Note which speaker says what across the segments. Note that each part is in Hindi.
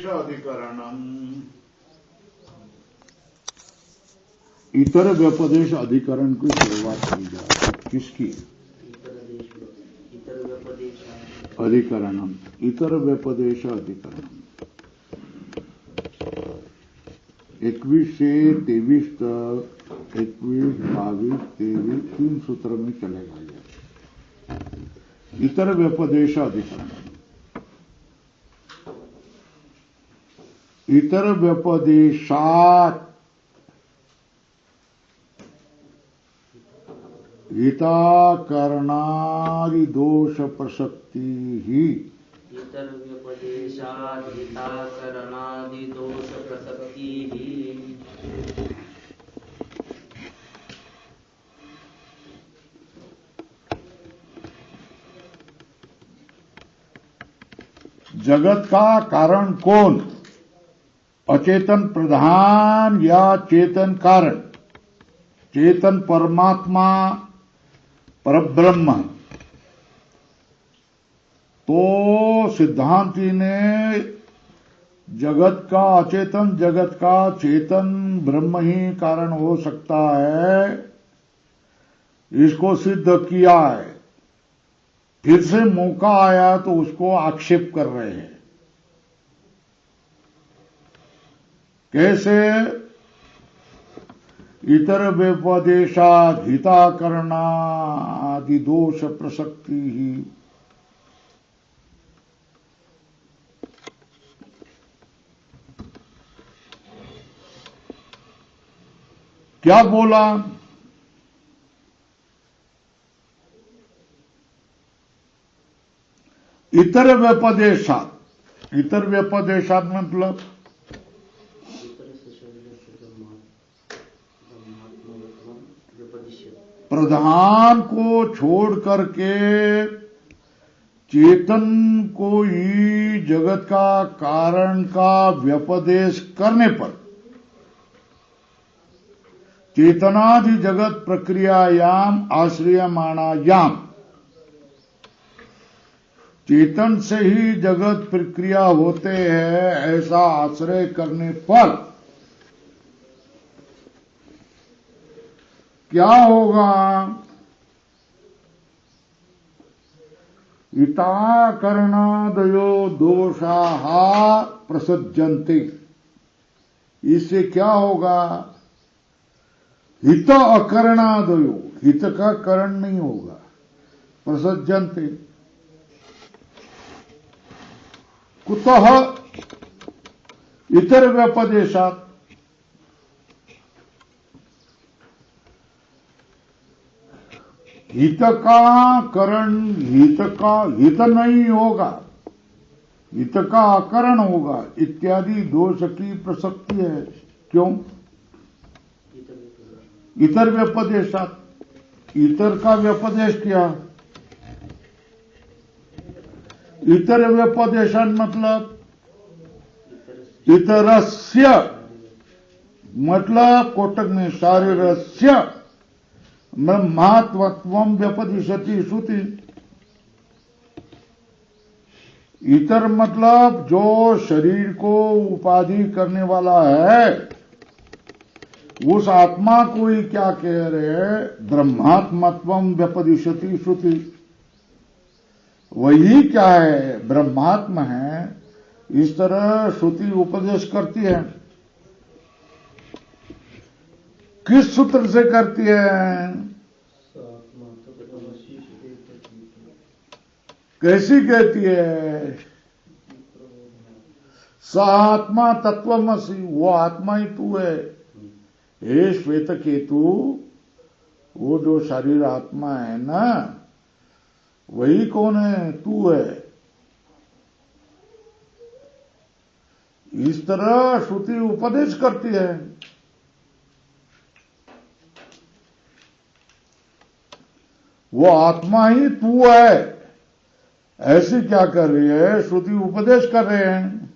Speaker 1: व्यपदेश अधिकरणम। इतर व्यपदेश अधिकरण की शुरुआत की जाए। किसकी? अधिकरणम। इतर व्यपदेश अधिकरणम 21 से 23 तक 21, 22, 23 3 सूत्र में चलेगा ये। इतर व्यपदेश अधिकरण। इतर व्यपदेशात हिताकरणादि दोष प्रसक्ति ही।
Speaker 2: इतर व्यपदेशात् हिताकरणादि दोष प्रसक्ति ही।
Speaker 1: जगत का कारण कौन? अचेतन प्रधान या चेतन कारण? चेतन परमात्मा परब्रह्म। तो सिद्धांती ने जगत का अचेतन, जगत का चेतन ब्रह्म ही कारण हो सकता है, इसको सिद्ध किया है। फिर से मौका आया तो उसको आक्षेप कर रहे हैं। कैसे? इतर व्यपदेशात् हिताकरणादि दोष प्रसक्ति ही। क्या बोला? इतर व्यपदेशात्। इतर व्यपदेशात् मतलब प्रधान को छोड़ करके चेतन को ही जगत का कारण का व्यपदेश करने पर चेतनादि जगत प्रक्रियायाम आश्रयमाणायाम। चेतन से ही जगत प्रक्रिया होते हैं ऐसा आश्रय करने पर क्या होगा? हिताकरणादयो दोषाः प्रसज्जन्ते। इससे क्या होगा? हित अकरणादयो, हित का करण नहीं होगा, प्रसज्जन्ते। कुतः? इतर व्यपदेशात्। हित का करण, हित नहीं होगा, हित का अकरण होगा इत्यादि दोष की प्रसक्ति है। क्यों? इतर व्यपदेशात्। इतर का व्यपदेश किया। इतर व्यपदेशन मतलब इतरस्य, मतलब कोटक में शारीरस्य ब्रह्मात्मत्वं व्यपदिशति श्रुति। इतर मतलब जो शरीर को उपाधि करने वाला है, उस आत्मा को ही क्या कह रहे हैं? ब्रह्मात्मत्वं व्यपदिशति श्रुति। वही क्या है? ब्रह्मात्मा है। इस तरह श्रुति उपदेश करती है। किस सूत्र से करती है? कैसी कहती है? स आत्मा तत्वमसि, वो आत्मा ही तू है। हे श्वेत केतु, वो जो शरीर आत्मा है ना, वही कौन है? तू है। इस तरह श्रुति उपदेश करती है। वो आत्मा ही तू है, ऐसी क्या कर रही है? श्रुति उपदेश कर रहे हैं।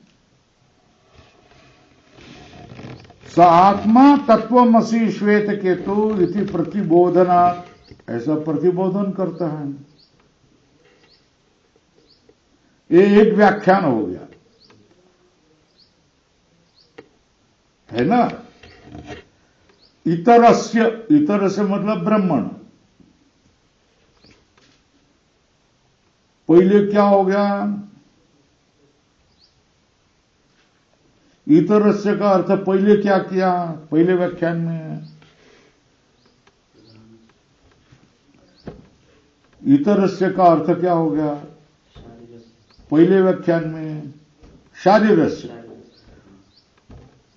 Speaker 1: स आत्मा तत्वमसि श्वेत केतु इति प्रतिबोधना, ऐसा प्रतिबोधन करता है। ये एक व्याख्यान हो गया। है ना। इतरस्य, इतरस्य मतलब ब्रह्मण। पहले क्या हो गया, इतरस्य का अर्थ पहले क्या किया, पहले व्याख्यान में इतरस्य का अर्थ क्या हो गया, पहले व्याख्यान में शारीरस्य।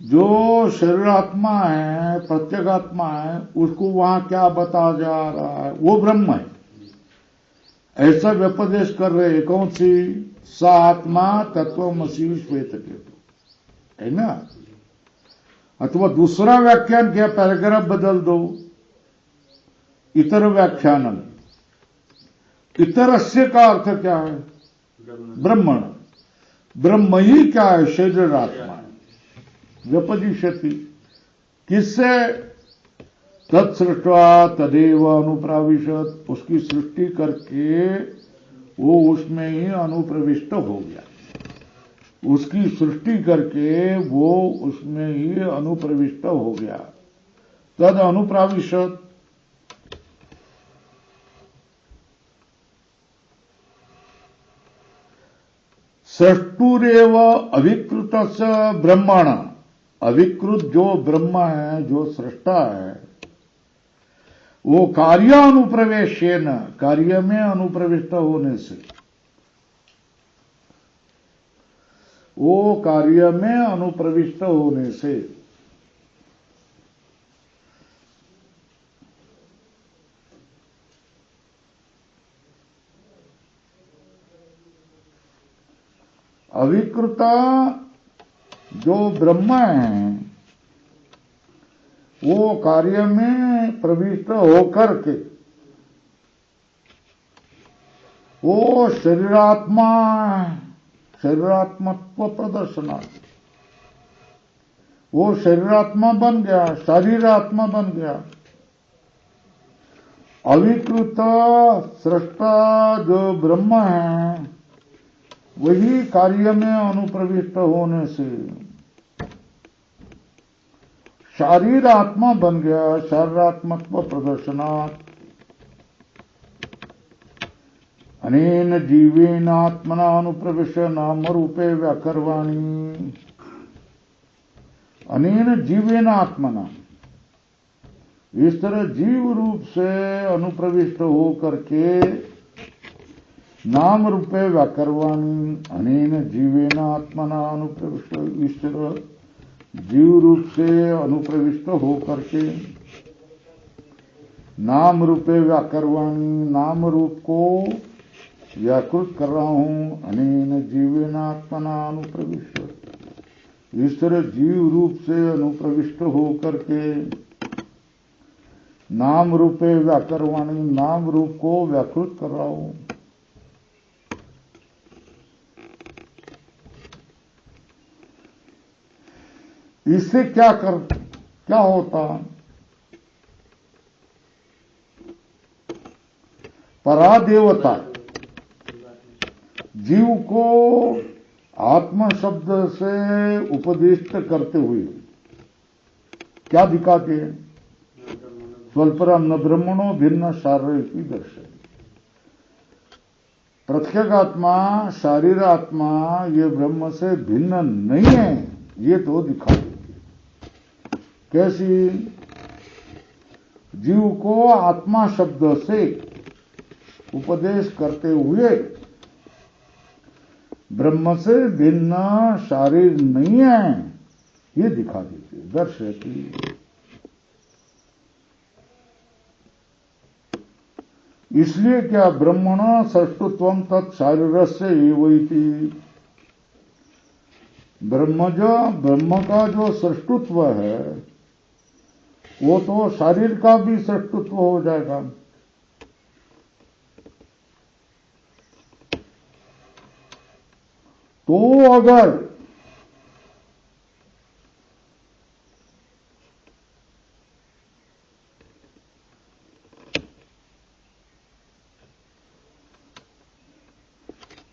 Speaker 1: जो शरीरात्मा है, प्रत्येगात्मा है, उसको वहां क्या बताया जा रहा है, वो ब्रह्म है, ऐसा व्यपदेश कर रहे हैं। कौन सी, सा आत्मा तत्वमसि श्वेत केतु, है ना। अथवा दूसरा व्याख्यान किया, पैराग्राफ बदल दो, इतर व्याख्यानम। इतरस्य का अर्थ क्या है, ब्रह्मण। ब्रह्म ही क्या है, शरीर आत्मा है। व्यपदिशति किससे, तत्सृष्टा तदेव अनुप्राविशत, उसकी सृष्टि करके वो उसमें ही अनुप्रविष्ट हो गया, उसकी सृष्टि करके वो उसमें ही अनुप्रविष्ट हो गया। तद अनुप्राविशत, सृष्टुरेव अविकृत ब्रह्मण। अविकृत जो ब्रह्म है, जो सृष्टा है, वो कार्य अनुप्रवेशेन, कार्य में अनुप्रविष्ट होने से, वो कार्य में अनुप्रविष्ट होने से अविकृता जो ब्रह्म है, वो कार्य में प्रविष्ट होकर के वो शरीरात्मा, शरीरात्मत्व प्रदर्शनार्थ, वो शरीरात्मा बन गया, शरीरात्मा बन गया। अविकृत सृष्टा जो ब्रह्म है, वही कार्य में अनुप्रविष्ट होने से शारीर आत्मा बन गया, शारीरात्मत्व प्रदर्शनात्। अनेन जीवेन आत्मना अनुप्रविश्य नाम रूपे व्याकरवाणी। अनेन जीवेन आत्मना, इस तरह जीव रूप से अनुप्रविष्ट हो करके नाम रूपे व्याकरवाणी। अनेन जीवेन आत्मना अनुप्रविष्ट, इस तरह जीव रूप से अनुप्रविष्ट हो करके नाम रूपे व्याकरवाणी, नाम रूप को व्याकृत कर रहा हूं। अनेन जीवेन आत्मना अनुप्रविष्ट, इस तरह जीव रूप से अनुप्रविष्ट हो करके नाम रूपे व्याकरवाणी, नाम रूप को व्याकृत कर रहा हूं। इससे क्या होता, परादेवता, जीव को आत्मा शब्द से उपदिष्ट करते हुए क्या दिखाते हैं, स्वल्परम न ब्रह्मणो भिन्न शारीरिक दर्शन। प्रत्येगात्मा, शारीर आत्मा ये ब्रह्म से भिन्न नहीं है, ये तो दिखा देती। कैसी, जीव को आत्मा शब्द से उपदेश करते हुए ब्रह्म से भिन्न शारीर नहीं है, ये दिखा देती, दर्शती। इसलिए क्या, ब्रह्मण सृष्टुत्वं तत्शारीरस्य एवैति। ब्रह्म का जो सृष्टुत्व है, वो तो शरीर का भी सृष्टुत्व हो जाएगा। तो अगर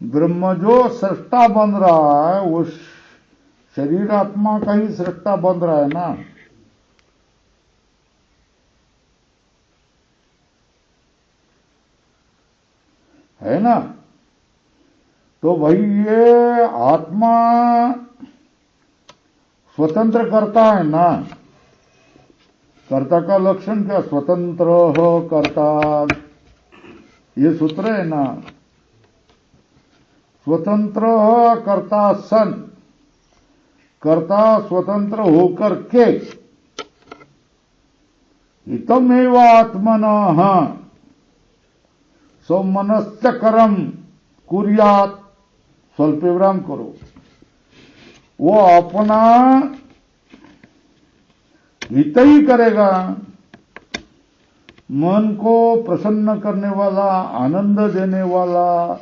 Speaker 1: ब्रह्म जो सृष्टा बन रहा है, वो शरीर आत्मा का ही सृष्टा बन रहा है ना। है ना। तो भाई ये आत्मा स्वतंत्र करता है ना। कर्ता का लक्षण क्या? स्वतंत्र हो कर्ता, ये सूत्र है ना। स्वतंत्र कर्ता सन, कर्ता स्वतंत्र होकर के हितमेव आत्मनः सौमनस्य कर्म कुर्यात्, स्वल्प विराम करो। वो अपना हित ही करेगा, मन को प्रसन्न करने वाला, आनंद देने वाला,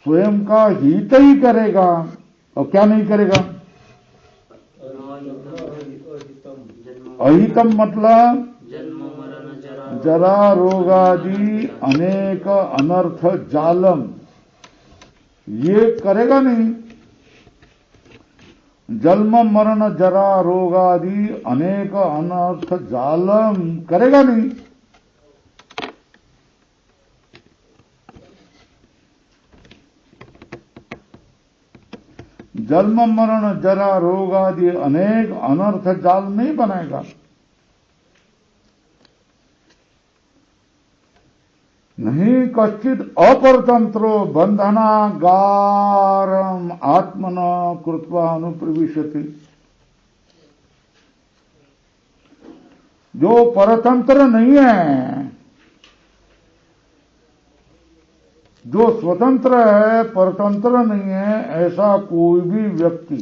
Speaker 1: स्वयं का हित ही करेगा। और क्या नहीं करेगा? अहितम मतलब जरा रोगादि अनेक अनर्थ जालम, ये करेगा नहीं। जन्म मरण जरा रोगादि अनेक अनर्थ जालम करेगा नहीं। जन्म मरण जरा रोग आदि अनेक अनर्थ जाल नहीं बनाएगा। नहीं कश्चित अपरतंत्रो बंधनागारम आत्मना कृत्वा अनुप्रविशति, जो परतंत्र नहीं है, जो स्वतंत्र है, परतंत्र नहीं है, ऐसा कोई भी व्यक्ति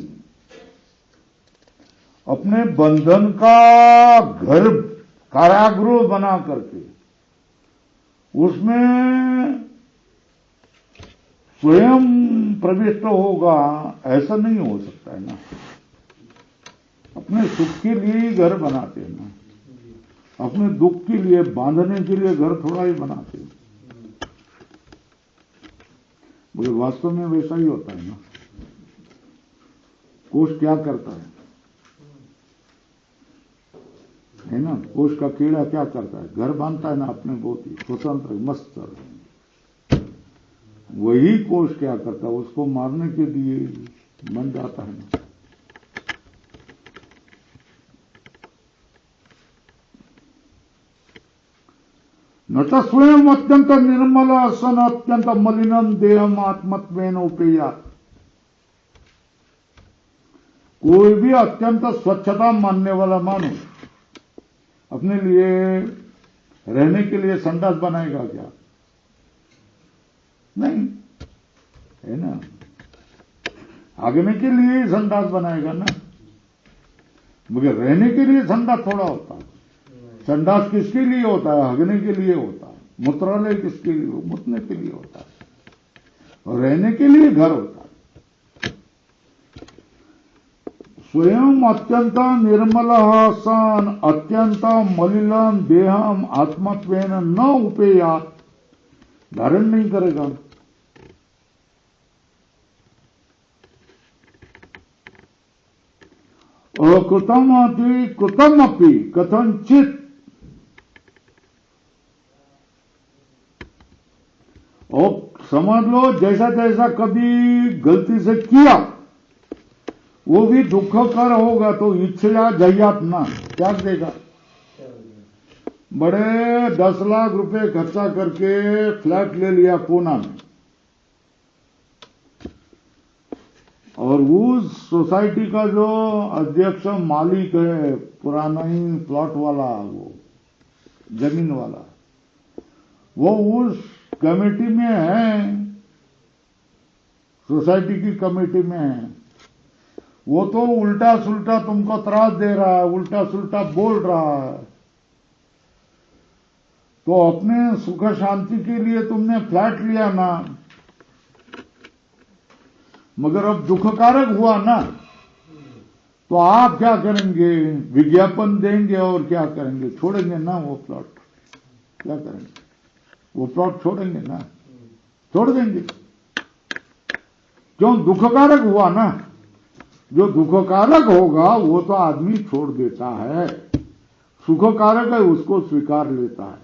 Speaker 1: अपने बंधन का घर कारागृह बना करके उसमें स्वयं प्रविष्ट होगा, ऐसा नहीं हो सकता है ना। अपने सुख के लिए ही घर बनाते हैं ना, अपने दुख के लिए, बांधने के लिए घर थोड़ा ही बनाते हैं। मुझे वास्तव में वैसा ही होता है ना। कोष क्या करता है ना। कोष का कीड़ा क्या करता है? घर बांधता है ना अपने, बहुत ही स्वतंत्र मस्त चल रहे हैं। वही कोष क्या करता है? उसको मारने के लिए बन जाता है ना। न तो स्वयं अत्यंत निर्मल सन अत्यंत मलिनम देहम आत्मत्वेन उपेयात्, कोई भी अत्यंत स्वच्छता मानने वाला मानुष अपने लिए रहने के लिए संडास बनाएगा क्या? नहीं, है ना। भागने के लिए संडास बनाएगा ना, मगर रहने के लिए संडास थोड़ा होता है। संडास किसके लिए होता है? हगने के लिए होता है। मूत्रालय किसके लिए? मुतने के लिए होता है। और रहने के लिए घर होता है। स्वयं अत्यंत निर्मल सन अत्यंत मलिनम देहम आत्मत्वेन न उपेयात्, धारण नहीं करेगा। अकृतमपि कृतमपि कथंचित, और समझ लो जैसा जैसा कभी गलती से किया वो भी दुखकर होगा, तो इच्छा जहियात ना त्याग देगा। बड़े 10 लाख रुपए खर्चा करके फ्लैट ले लिया पूना में, और उस सोसाइटी का जो अध्यक्ष मालिक है, पुराना ही प्लॉट वाला, वो जमीन वाला, वो उस कमेटी में है, सोसाइटी की कमेटी में है। वो तो उल्टा सुल्टा तुमको त्रास दे रहा है, उल्टा सुल्टा बोल रहा है। तो अपने सुख शांति के लिए तुमने फ्लैट लिया ना, मगर अब दुखकारक हुआ ना, तो आप क्या करेंगे? विज्ञापन देंगे और क्या करेंगे? छोड़ेंगे ना वो प्लॉट। क्या करेंगे? वो प्लॉट छोड़ेंगे ना, छोड़ देंगे। क्यों? दुखकारक हुआ ना। जो दुखकारक होगा वो तो आदमी छोड़ देता है, सुखकारक है उसको स्वीकार लेता है।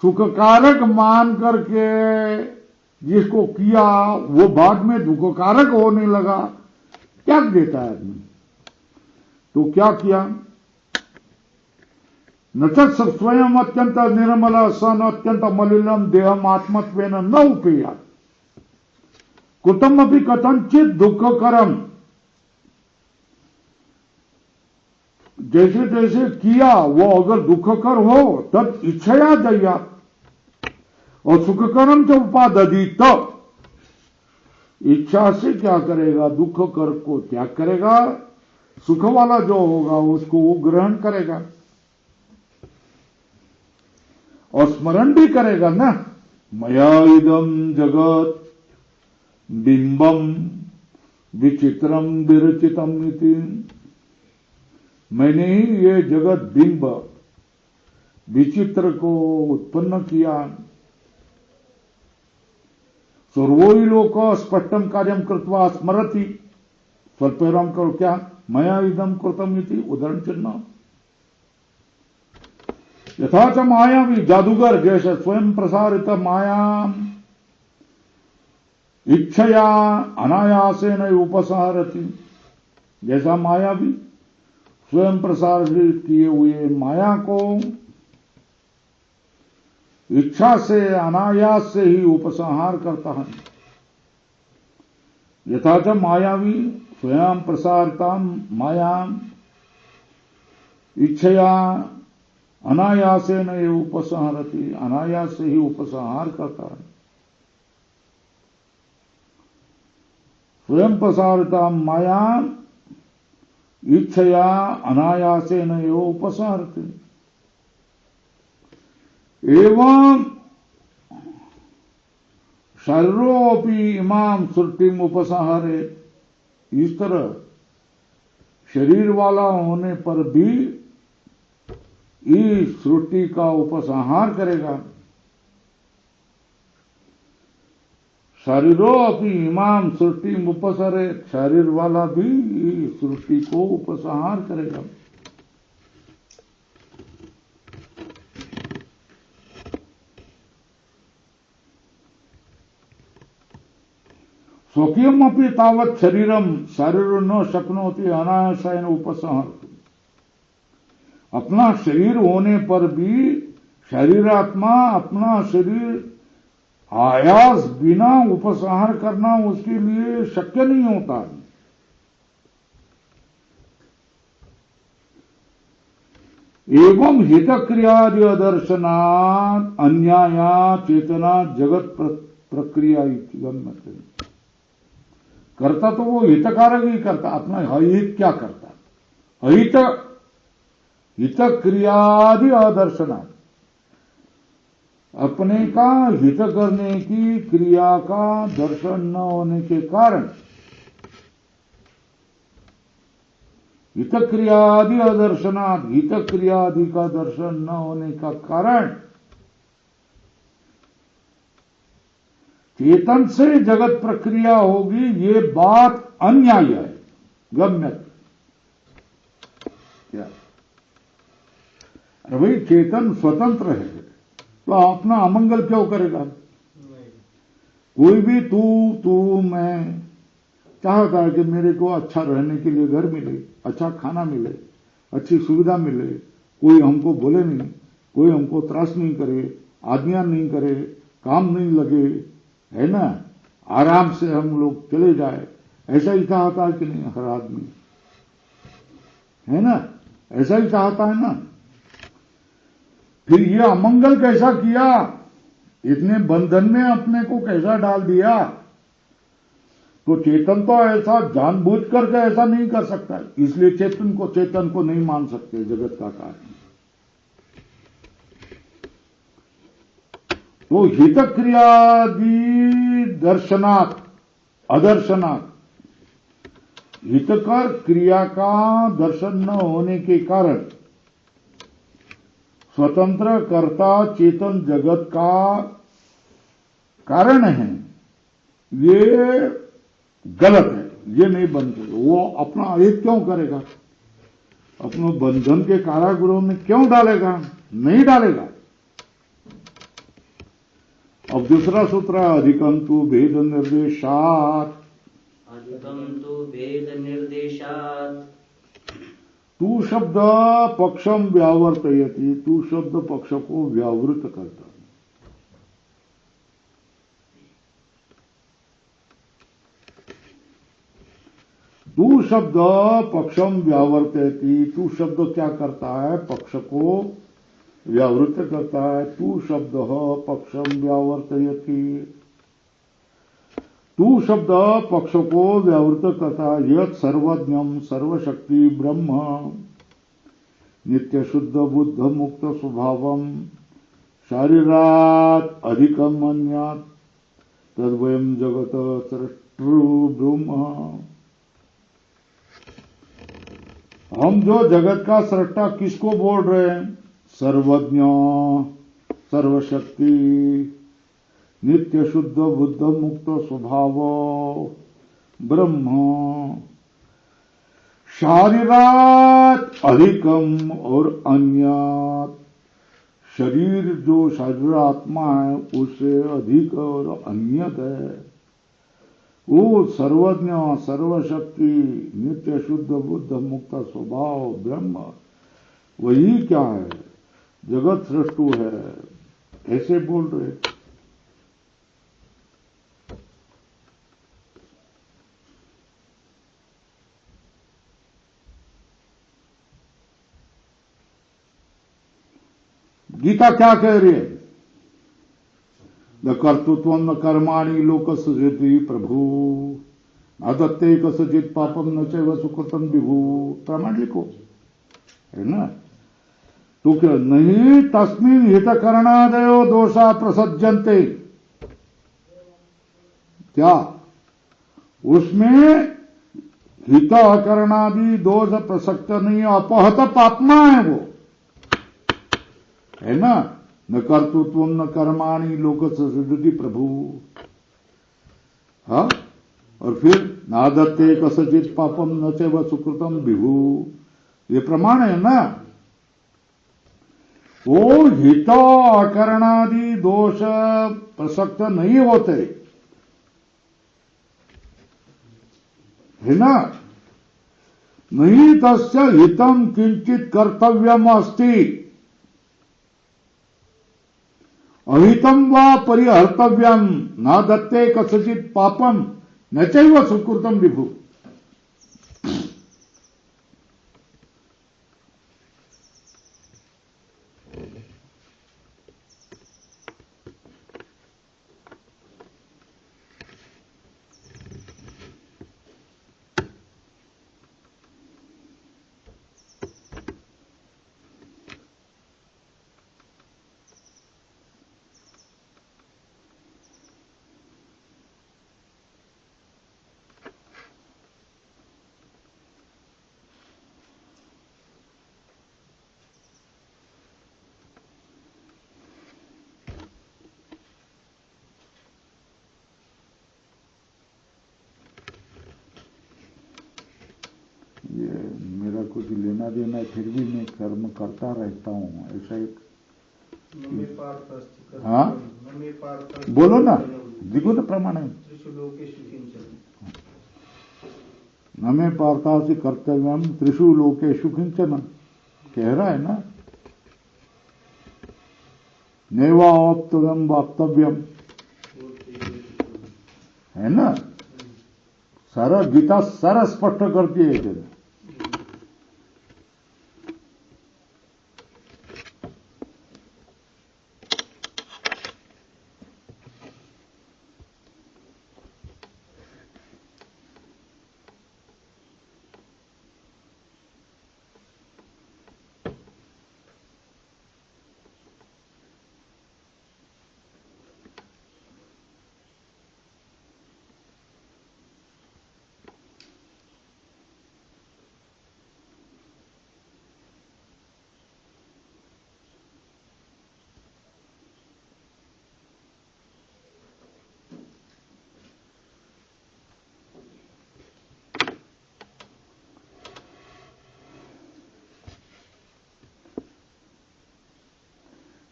Speaker 1: सुखकारक मान करके जिसको किया वो बाद में दुखकारक होने लगा, त्याग देता है आदमी। तो क्या किया? न च स्वयं अत्यंत निर्मल सन अत्यंत मलिनम देहम आत्मत्वेन न उपेयात् कुतमपि कथंचित दुखकरम। जैसे जैसे किया वो अगर दुखकर हो तब इच्छया दया और सुखकरम च उपादधि, तब इच्छा से क्या करेगा? दुख कर को त्याग करेगा, सुख वाला जो होगा उसको वो ग्रहण करेगा और स्मरण भी करेगा ना। मया इदम जगत बिंबम विचित्रम विरचितम इति, मैंने ही ये जगत बिंब विचित्र को उत्पन्न किया। सर्वो ही लोक स्पष्टम कार्यम कृत्वा स्मरति, स्वल्पराम करो क्या? मया इदम कृतम इति उदाहरण चिन्ह। यथा च मायावी जादूगर जैसे स्वयं प्रसारित माया इच्छया अनायासेन उपसंहरति, जैसा मायावी स्वयं प्रसारित किए हुए माया को इच्छा से अनायास से ही उपसंहार करता है। यथा च मायावी स्वयं प्रसारिता माया इच्छया अनायासेन उपसंहरति, अनायास से ही उपसंहार करता है। स्वयं प्रसारिता माया इच्छया अनायासेन उपसंहरति एवं शरीरोपि इमाम श्रुतिम उपसंहारे, इस तरह शरीर वाला होने पर भी इस श्रुति का उपसंहार करेगा। शरीरोपि इमाम श्रुतिम उपसरे, शरीर वाला भी इस श्रुति को उपसंहार करेगा। स्वकीयमपि तावत् शरीरम शरीर न शक्नोति अनायासेन उपसंहर्तुम्, अपना शरीर होने पर भी शरीरात्मा अपना शरीर आयास बिना उपसंहार करना उसके लिए शक्य नहीं होता। एवं हितक्रियादि दर्शनात् अन्याया चेतना जगत प्रक्रिया गम्यते, करता तो वो हितकारक ही करता, अपना हित क्या करता? अहित हित क्रियादि अदर्शना, अपने का हित करने की क्रिया का दर्शन न होने के कारण, हित क्रियादि अदर्शनात्, हित क्रियादि का दर्शन न होने का कारण चेतन से जगत प्रक्रिया होगी, ये बात अन्याय है, गम्य। क्या? अरे भाई चेतन स्वतंत्र है तो अपना अमंगल क्यों करेगा? कोई भी तू मैं चाहता है कि मेरे को अच्छा रहने के लिए घर मिले, अच्छा खाना मिले, अच्छी सुविधा मिले, कोई हमको बोले नहीं, कोई हमको त्रास नहीं करे, आज्ञा नहीं करे, काम नहीं लगे, है ना, आराम से हम लोग चले जाए, ऐसा ही चाहता है कि नहीं? हर आदमी है ना, ऐसा ही चाहता है ना। फिर ये अमंगल कैसा किया? इतने बंधन में अपने को कैसा डाल दिया? तो चेतन तो ऐसा जानबूझ करके ऐसा नहीं कर सकता, इसलिए चेतन को नहीं मान सकते जगत का कारण। तो हित क्रियादि दर्शनात् अदर्शनात्, हितकर क्रिया का दर्शन न होने के कारण स्वतंत्र कर्ता चेतन जगत का कारण है, ये गलत है। ये नहीं बन सकता। वो अपना एक क्यों करेगा? अपने बंधन के कारागृह में क्यों डालेगा? नहीं डालेगा। अब दूसरा सूत्र, अधिकम तु भेद निर्देशात।
Speaker 2: अधिकम तु भेद निर्देशात्।
Speaker 1: तू शब्द पक्षम व्यावर्तयति, तू शब्द पक्ष को व्यावृत करता है। तू शब्द पक्षम व्यावर्तयति, तू शब्द क्या करता है? पक्ष को व्यावृत करता है। तू शब्द पक्षम व्यावर्तयति, तू शब्द पक्ष को व्यावृत करता है। यत् सर्वज्ञम सर्वशक्ति ब्रह्म नित्य शुद्ध बुद्ध मुक्त स्वभावम शारीरात अधिकम अन्यात् तद्वयम जगत सृष्टु ब्रह्म। हम जो जगत का सृष्टा किसको बोल रहे हैं? सर्वज्ञ, सर्वशक्ति, नित्य शुद्ध बुद्ध मुक्त स्वभाव ब्रह्म शारीरात अधिकम और अन्यात, शरीर जो शरीर आत्मा है उससे अधिक और अन्यत है। वो सर्वज्ञ, सर्वशक्ति, नित्य शुद्ध बुद्ध मुक्त स्वभाव ब्रह्म, वही क्या है? जगत सृष्टु है, ऐसे बोल रहे। गीता क्या कह रही है? न कर्तृत्व न कर्माणि लोक सृजति प्रभु, न दत्ते कस्यचित् पापम न चैव सुकृतं विभु। प्रमाण लिखो, है ना? तो क्या नहीं? तस्मिन् हितकरणादयो दोषा प्रसज्जन्ते। क्या उसमें हितकरणादि दोष प्रसक्त नहीं है? अपहत पापमा है वो, है ना? न कर्तृत्व न कर्माणि लोक सृजति प्रभु। हाँ, और फिर नादत्ते कस्यचित् पापम न चैव सुकृतं विभु, ये प्रमाण है ना? वो हित अकरणादि दोष प्रसक्त नहीं होते, है ना? नहीं तस्य हितम किंचित कर्तव्यम अस्ति, अहितम वा परिहर्तव्यम, न दत्ते कस्यचित् पापम न चैव सुकृतं विभु। ये मेरा कुछ लेना देना, फिर भी मैं कर्म करता रहता हूँ, ऐसा एक। हाँ, बोलो ना, दिखो ना प्रमाण है। न मे पार्थासि कर्तव्यम त्रिषु लोकेषु किंचन, कह रहा है ना? नैवाप्तव्यम वाप्तव्यम, है ना? सारा गीता सारा स्पष्ट करती है।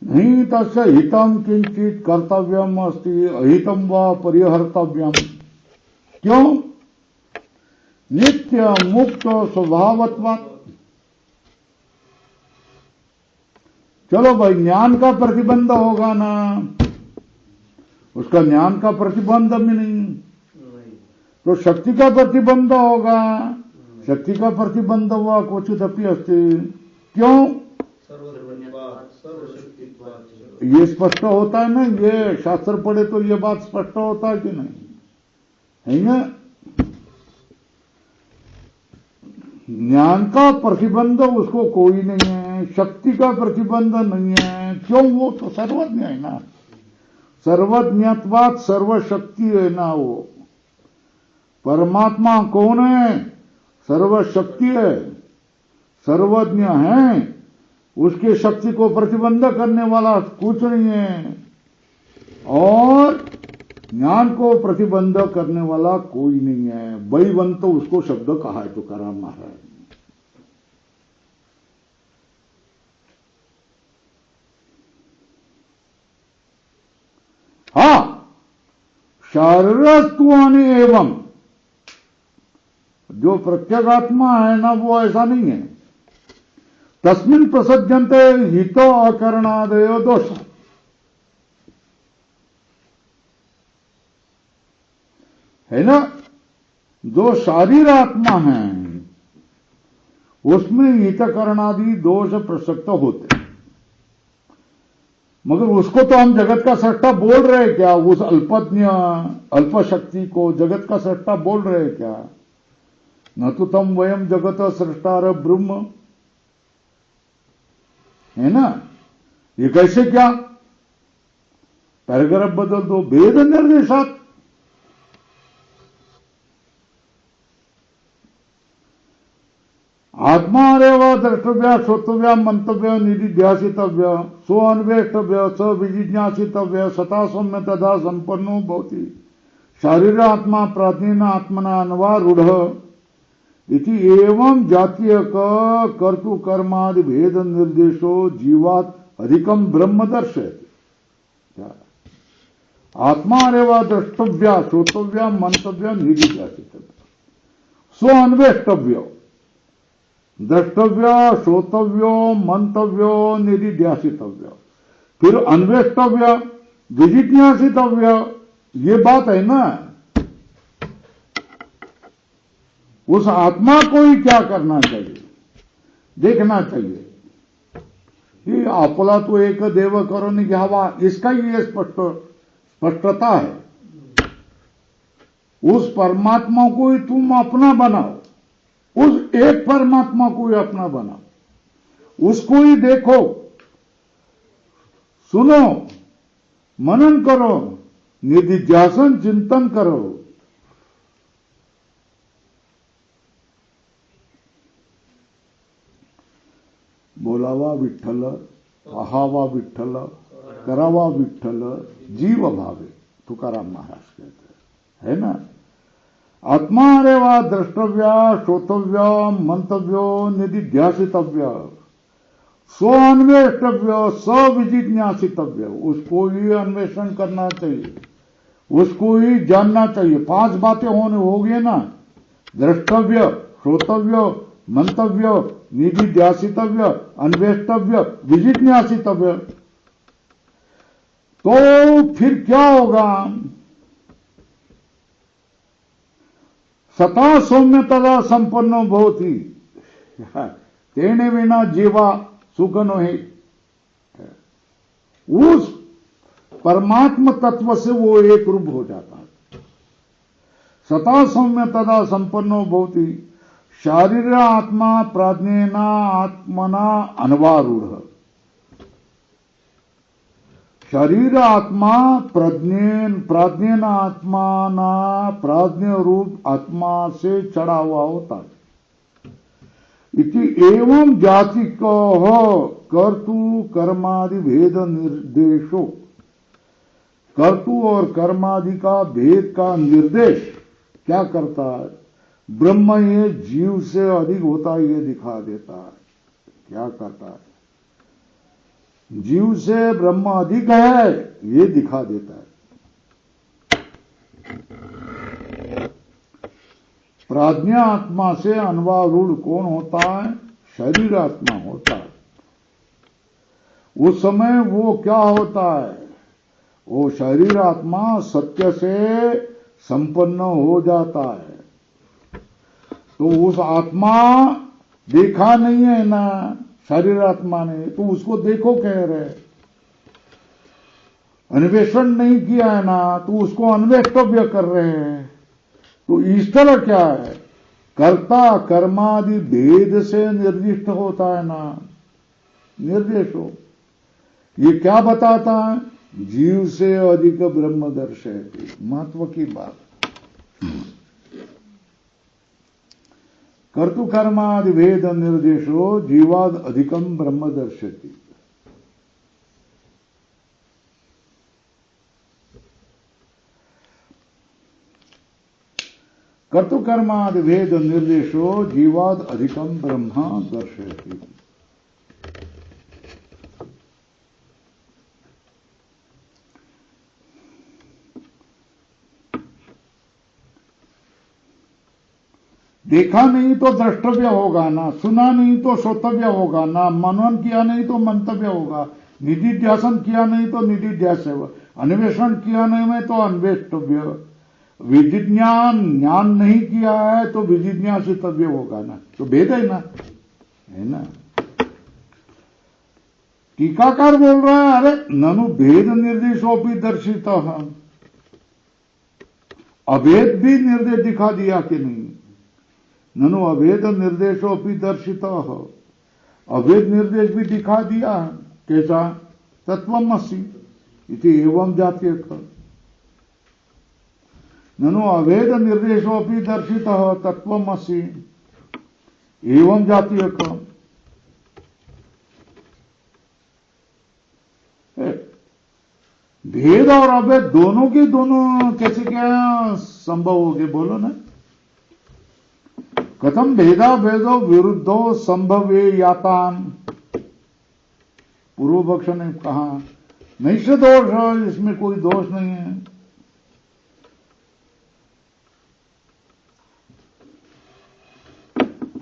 Speaker 1: नहीं तस्य हितम किंचित कर्तव्यम अस्ति अहितम व परिहर्तव्यम। क्यों? नित्य मुक्त स्वभावत्वात्। चलो भाई, ज्ञान का प्रतिबंध होगा ना, उसका ज्ञान का प्रतिबंध भी नहीं, तो शक्ति का प्रतिबंध होगा, शक्ति का प्रतिबंध हुआ क्वचित अपि अस्ति। क्यों? ये स्पष्ट होता है ना, ये शास्त्र पढ़े तो ये बात स्पष्ट होता है कि नहीं, है ना? ज्ञान का प्रतिबंध उसको कोई नहीं है, शक्ति का प्रतिबंध नहीं है। क्यों? वो तो सर्वज्ञ है ना, सर्वज्ञत्वात् सर्वशक्ति है ना। वो परमात्मा कौन है? सर्वशक्ति है, सर्वज्ञ है, उसके शक्ति को प्रतिबंध करने वाला कुछ नहीं है, और ज्ञान को प्रतिबंध करने वाला कोई नहीं है। बैवंत तो उसको शब्द कहा है तुकाराम महाराज ने। हाँ, शारीरत्वानि एवं, जो प्रत्यगात्मा है ना, वो ऐसा नहीं है। तस्मिन् प्रसज्यन्ते हित अकरणादयो दोष। है ना? जो शारीर आत्मा है उसमें हितकरणादि दोष प्रसक्त होते हैं, मगर उसको तो हम जगत का सृष्टा बोल रहे हैं क्या? उस अल्पज्ञ अल्प शक्ति को जगत का सृष्टा बोल रहे हैं क्या? न तो तम वयम जगत सृष्टार ब्रह्म, है ना? ये कैसे क्या? पैराग्राफ बदल दो, भेद निर्देशात। आत्मा रेवा द्रष्टव्य श्रोतव्य मंतव्य निधिध्यासितव्य सो अन्वेष्टव्य स विजिज्ञासितव्य सता सौम्य तथा संपन्नो भवति शारीर आत्मा प्राज्ञेन आत्मना अन्वारूढ़ इति एवं जातीय कर्तु कर्मादि भेद निर्देशो जीवात अधिकम ब्रह्म दर्शयति। आत्मा रेवा द्रष्टव्य श्रोतव्य मंतव्य निधिध्यासितव्य सो अन्वेष्टव्य, द्रष्टव्य श्रोतव्यो मंतव्यो निधिध्यासितव्य, फिर अन्वेष्टव्य विजिज्ञासितव्य। ये बात है ना। उस आत्मा को ही क्या करना चाहिए? देखना चाहिए। ये आपला तो एक देव करो नहीं घ्यावा, इसका ये स्पष्टता है। उस परमात्मा को ही तुम अपना बनाओ, उस एक परमात्मा को ही अपना बनाओ, उसको ही देखो, सुनो, मनन करो, निधिध्यासन चिंतन करो। बोलावा विठ्ठल, पाहावा विठ्ठल, करावा विठ्ठल, जीव भावे, तुकाराम महाराज कहते हैं, है ना? आत्मा रेवा द्रष्टव्य श्रोतव्य मंतव्यो निधिध्यासितव्य सो अन्वेष्टव्य स विजिज्ञासितव्य, उसको ही अन्वेषण करना चाहिए, उसको ही जानना चाहिए। 5 बातें होगी ना, द्रष्टव्य श्रोतव्य मंतव्य निधिध्यासितव्य अन्वेष्टव्य विजिज्ञासितव्य। तो फिर क्या होगा? सता सौम्य तदा संपन्नो भवति तेने विना जीवा सुखनो है। उस परमात्म तत्व से वो एक रूप हो जाता है। सता सौम्य तदा संपन्नो भवति शारीर आत्मा प्राज्ञेना आत्मना अन्वारूढ़। शरीर आत्मा प्राज्ञेन आत्माना प्राज्ञ रूप आत्मा से चढ़ा हुआ होता है। इति एवं जाति को कर्तु कर्मादि भेद निर्देशो, कर्तु और कर्मादि का भेद का निर्देश क्या करता है? ब्रह्म ये जीव से अधिक होता है, ये दिखा देता है। क्या करता है? जीव से ब्रह्म अधिक है ये दिखा देता है। प्राज्ञा आत्मा से अनवारूढ़ कौन होता है? शरीर आत्मा होता है। उस समय वो क्या होता है? वो शरीर आत्मा सत्य से संपन्न हो जाता है। तो उस आत्मा देखा नहीं है ना शरीर आत्मा ने, तो उसको देखो कह रहे। अन्वेषण नहीं किया है ना, तो उसको अन्वेष्टव्य कर रहे हैं। तो ईश्वर क्या है? कर्ता कर्मादि भेद से निर्दिष्ट होता है ना, निर्देश हो। ये क्या बताता है? जीव से अधिक ब्रह्मदर्श है। महत्व की बात। कर्तु कर्मादि भेद निर्देशो जीवाद अधिकम ब्रह्मदर्शति। कर्तु कर्मादि भेद निर्देशो जीवाद अधिकम ब्रह्म दर्शयति। देखा नहीं तो द्रष्टव्य होगा ना, सुना नहीं तो श्रोतव्य होगा ना, मनन किया नहीं तो मंतव्य होगा, निधिध्यासन किया नहीं तो निधिध्यास, अन्वेषण किया नहीं में तो अन्वेष्टव्य, विजिज्ञान ज्ञान नहीं किया है तो विजिज्ञासितव्य होगा ना। तो भेद है ना, है ना। टीकाकार बोल रहा है, अरे ननु भेद निर्देशोपि दर्शित, अभेद भी निर्देश दिखा दिया कि नहीं? ननु अभेद निर्देशोपि दर्शित, अभेद निर्देश भी दिखा दिया। कैसा? तत्वमसि इति एवं जातीय। ननु अभेद निर्देशोपि दर्शित तत्वमसि एवं जातीय। भेद और अभेद दोनों के दोनों कैसे क्या संभव हो गए? बोलो ना। कथम भेदा भेदो विरुद्धो संभवे यातान। पूर्व पक्ष ने कहा नहीं से दोष है, इसमें कोई दोष नहीं है।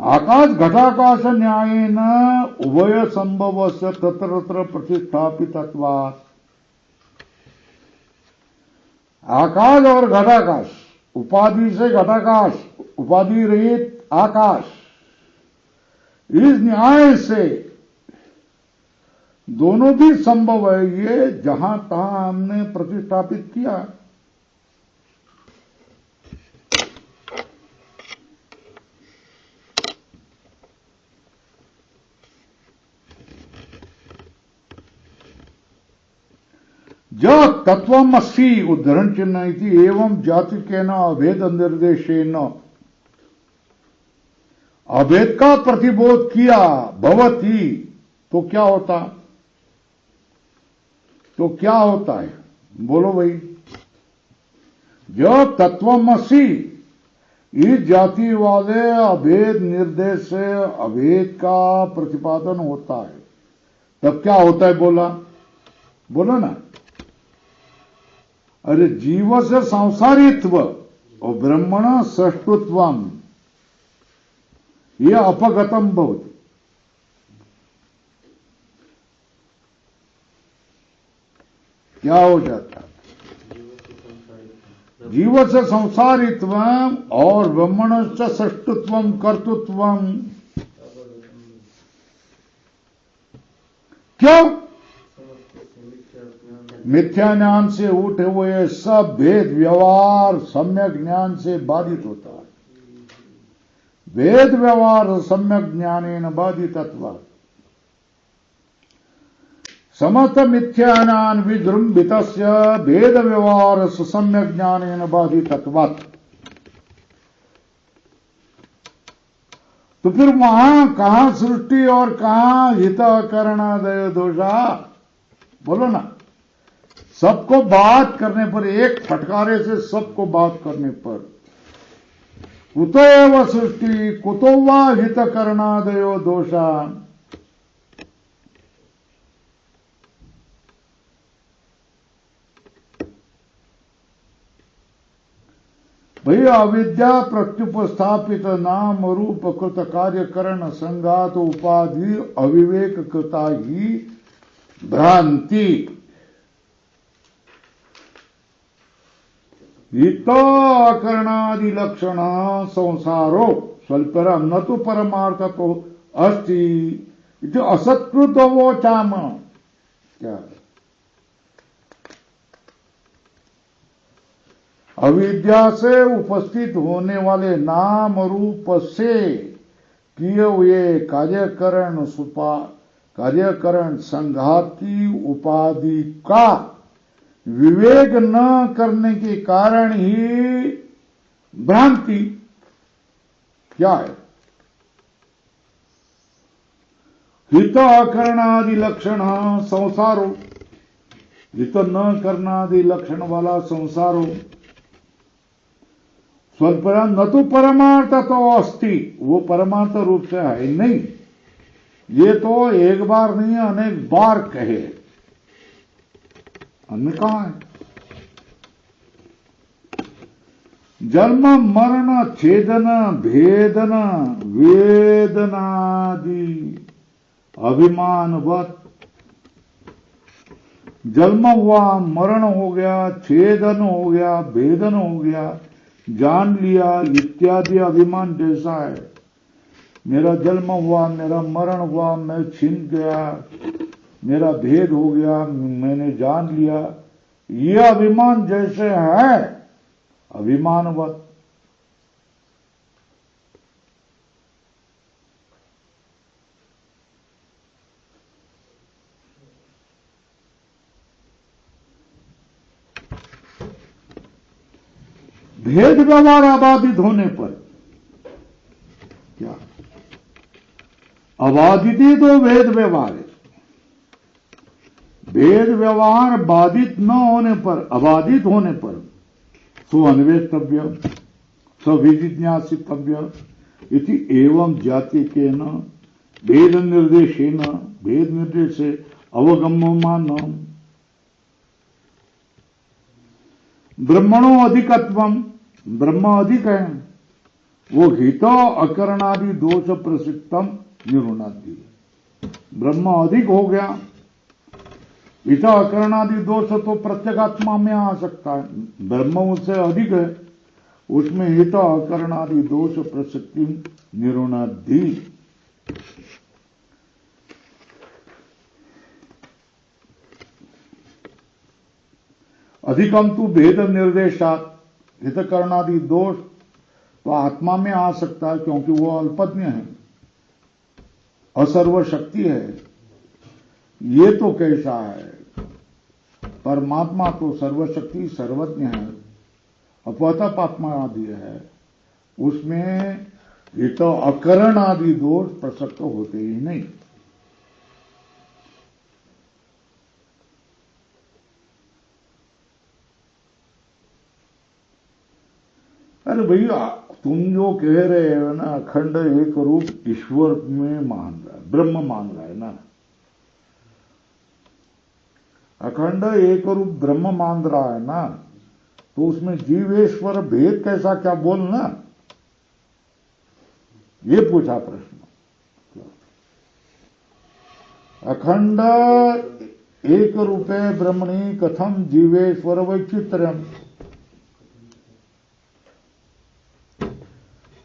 Speaker 1: आकाश घटाकाश न्यायेन उभय संभव से तत्र तत्र प्रतिष्ठापितत्वात्। आकाश और घटाकाश, उपाधि से घटाकाश, उपाधि रहित आकाश, इस न्याय से दोनों भी संभव है। ये जहां तहां हमने प्रतिष्ठापित किया। जो तत्वमसि उद्धरण चिन्ह इति एवं जाति के न अभेद निर्देशेन, अभेद का प्रतिबोध किया भवती, तो क्या होता? तो क्या होता है? बोलो भाई। जब तत्वमसि इस जाति वाले अभेद निर्देश से अभेद का प्रतिपादन होता है, तब क्या होता है? बोला, बोलो ना। अरे जीव से संसारित्व और ब्रह्मण सृष्टुत्वम ये अपगतम भवति। क्या हो जाता? जीव से संसारित्व और ब्रह्मण से सृष्टुत्व कर्तृत्व। क्यों? मिथ्या ज्ञान से उठे हुए सब भेद व्यवहार सम्यक ज्ञान से बाधित होता है। वेद व्यवहार सम्यक ज्ञानेन बाधितत्वात्। समस्त मिथ्याज्ञान विजृंभितस्य भेद व्यवहार सम्यक ज्ञानेन बाधितत्वात्। तो फिर वहां कहां सृष्टि और कहां हित करणादय दोषा? बोलो ना। सबको बात करने पर, एक फटकारे से सबको बात करने पर, कुतो एव सृष्टि कुतो वा हित करणादयो दोषा। भाई अविद्या प्रत्युपस्थापित नाम रूप कृत कार्यकरण संघात उपाधि अविवेक कृता ही भ्रांति हितो अकरणादि लक्षण संसारो स्वल्पर न तो परमार्थ तो अस्ति जो असत्कृत वो चाम क्या अविद्या से उपस्थित होने वाले नाम रूप से किए हुए कार्यकरण संघाती उपाधि का विवेक न करने के कारण ही भ्रांति क्या है। हित अकरणादि लक्षण संसारो, हित न करनादि लक्षण वाला संसारो स्वल्परा न तो परमार्थ तो अस्ति, वो परमार्थ रूप से है नहीं। ये तो एक बार नहीं अनेक बार कहे, अन्य कहां है। जन्म मरण छेदन भेदन वेदनादि अभिमानवत, जन्म हुआ, मरण हो गया, छेदन हो गया, भेदन हो गया, जान लिया इत्यादि अभिमान जैसा है। मेरा जन्म हुआ, मेरा मरण हुआ, मैं छिन गया, मेरा भेद हो गया, मैंने जान लिया, ये अभिमान जैसे है अभिमानवत। भेद व्यवहार अबाधित होने पर क्या अबाधित ही तो भेद व्यवहार है। भेद व्यवहार बाधित न होने पर, अबाधित होने पर सो अन्वेष्टव्य सविजिज्ञासितव्य इति एवं जाति के न भेद निर्देशेन, भेद निर्देश से अवगम्यमान ब्रह्मणो अधिकत्वम, ब्रह्म अधिक है वो हित अकरणादि दोष प्रसिद्धम निरुणादि, ब्रह्म अधिक हो गया। हित अकरणादि दोष तो प्रत्यगात्मा में आ सकता है, ब्रह्म उससे अधिक है, उसमें हित अकरणादि दोष प्रसिद्धि निरुणादि। अधिकम तु भेद निर्देशात, हित करणादि दोष तो आत्मा में आ सकता है क्योंकि वो अल्पज्ञ है, असर्वशक्ति है। ये तो कैसा है, परमात्मा तो सर्वशक्ति सर्वज्ञ है, अपहतापात्मा आदि है, उसमें हित अकरण आदि दोष प्रसक्त होते ही नहीं। अरे भैया तुम जो कह रहे हो ना, अखंड एक रूप ईश्वर में मान रहा है, ब्रह्म मान रहा है ना, अखंड एक रूप ब्रह्म मान रहा है ना, तो उसमें जीवेश्वर भेद कैसा क्या बोलना, ये पूछा प्रश्न। अखंड एक रूपे ब्रह्मणि कथम जीवेश्वर वैचित्र्यम,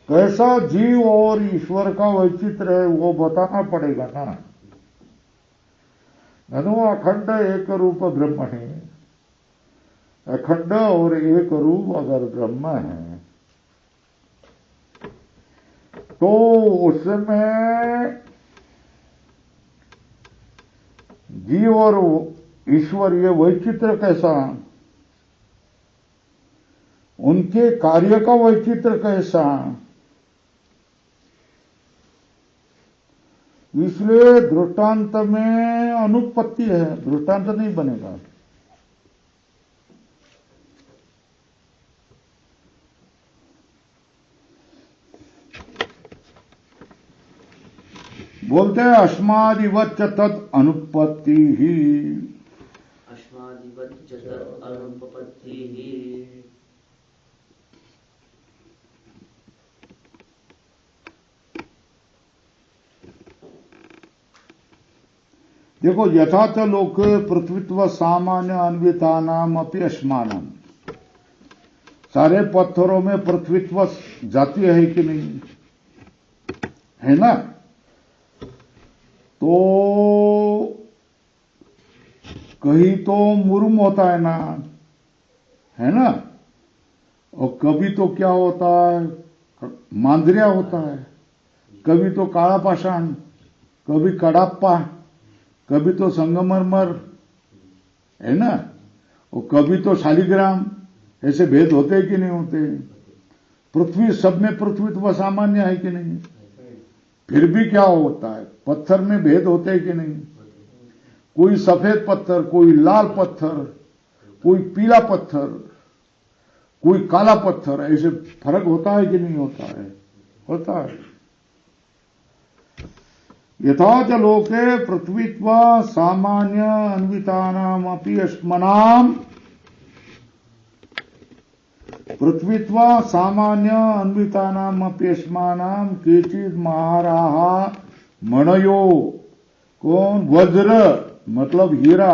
Speaker 1: कैसा जीव और ईश्वर का वैचित्र है वो बताना पड़ेगा ना। ननु अखंड एक रूप ब्रह्म है, अखंड और एक रूप अगर ब्रह्म है तो उसमें जीव और ईश्वर ये वैचित्र कैसा, उनके कार्य का वैचित्र कैसा, इसलिए दृष्टांत में अनुपत्ति है, दृष्टांत नहीं बनेगा। बोलते हैं अस्मादिवच्च तत् अनुपत्ति ही,
Speaker 2: अस्मादिवच्च तत् अनुपत्ति ही।
Speaker 1: देखो, यथा च लोके पृथ्वीत्व सामान्य अन्वितानाम अपि अस्मानम, सारे पत्थरों में पृथ्वीत्व जाती है कि नहीं, है ना? तो कहीं तो मुरुम होता है ना, है ना? और कभी तो क्या होता है, मांदरिया होता है, कभी तो काला पाषाण, कभी कड़ाप्पा, कभी तो संगमरमर, है ना? और कभी तो शालिग्राम। ऐसे भेद होते हैं कि नहीं होते? पृथ्वी, सब में पृथ्वीत्व सामान्य है कि नहीं? फिर भी क्या होता है, पत्थर में भेद होते हैं कि नहीं? कोई सफेद पत्थर, कोई लाल पत्थर, कोई पीला पत्थर, कोई काला पत्थर, ऐसे फर्क होता है कि नहीं होता है? होता है। यथा च लोके पृथ्वीत्व सामान्य अन्वितानाम अपि अस्मनाम, पृथ्वीत्व सामान्य अन्वितानाम अपि अस्मानाम केचित् महाराहा मणयो, कौन? वज्र मतलब हीरा,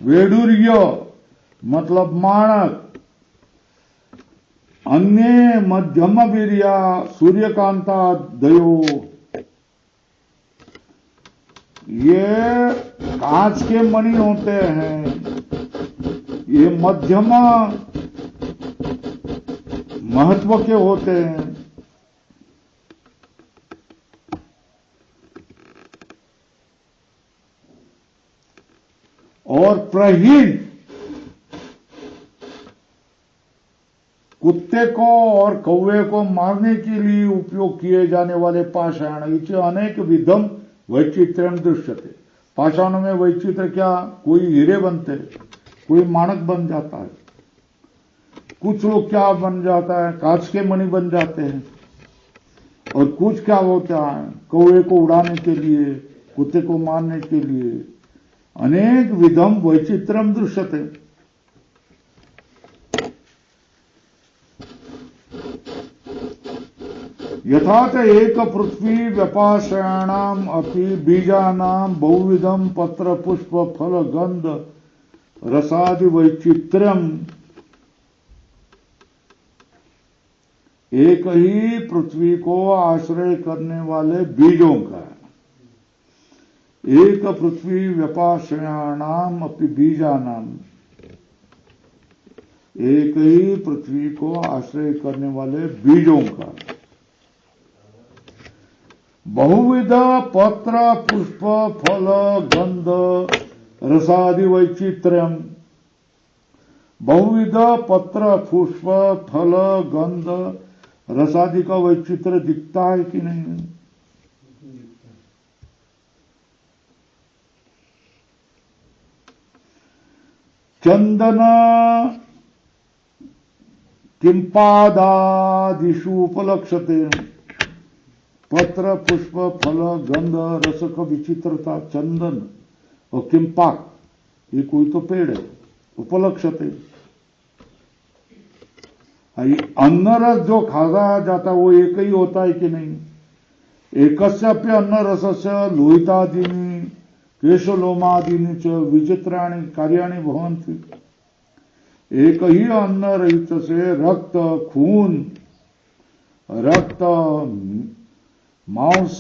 Speaker 1: वैडूर्य मतलब माणक, अन्य मध्यम वीर्या सूर्यकांता दयो, ये कांच के मणि होते हैं, ये मध्यम महत्व के होते हैं। और प्रहीन, कुत्ते को और कौवे को मारने के लिए उपयोग किए जाने वाले पाषाण, इसे अनेक विधम वैचित्र्यम दृश्यते। पाषाणों में वैचित्र क्या? कोई हीरे बनते, कोई माणक बन जाता है, कुछ लोग क्या बन जाता है, कांच के मणि बन जाते हैं, और कुछ क्या होता है, कौवे को उड़ाने के लिए, कुत्ते को मारने के लिए, अनेक विधम वैचित्रम दृश्यते। यथा च एक पृथ्वी व्यपाश्रयाणाम अपि बीजानाम बहुविधम पत्र पुष्प फल गंध रसादि वैचित्र्यम, एक ही पृथ्वी को आश्रय करने वाले बीजों का, एक पृथ्वी व्यपाश्रयाणाम अपि बीजानाम, एक ही पृथ्वी को आश्रय करने वाले बीजों का, बहुविध पत्र पुष्प फल गंध रसादि वैचित्र्यम, बहुविध पत्र पुष्प फल गंध रसादि का वैचित्र दिखता है कि नहीं? चंदन किंपादादिषु उपलक्ष्यते, पत्र पुष्प फल गंध रस का विचित्रता। चंदन और किंपाक, ये कोई तो पेड़ है, उपलक्ष्यते। अन्न रस जो खाया जाता है वो एक ही होता है कि नहीं? एकस्यापि अन्न रसस्य लोहितादीनि केशलोमादीनि च विचित्राणि कार्याणि भवन्ति। एक ही अन्न रहित से रक्त, खून, रक्त, मांस,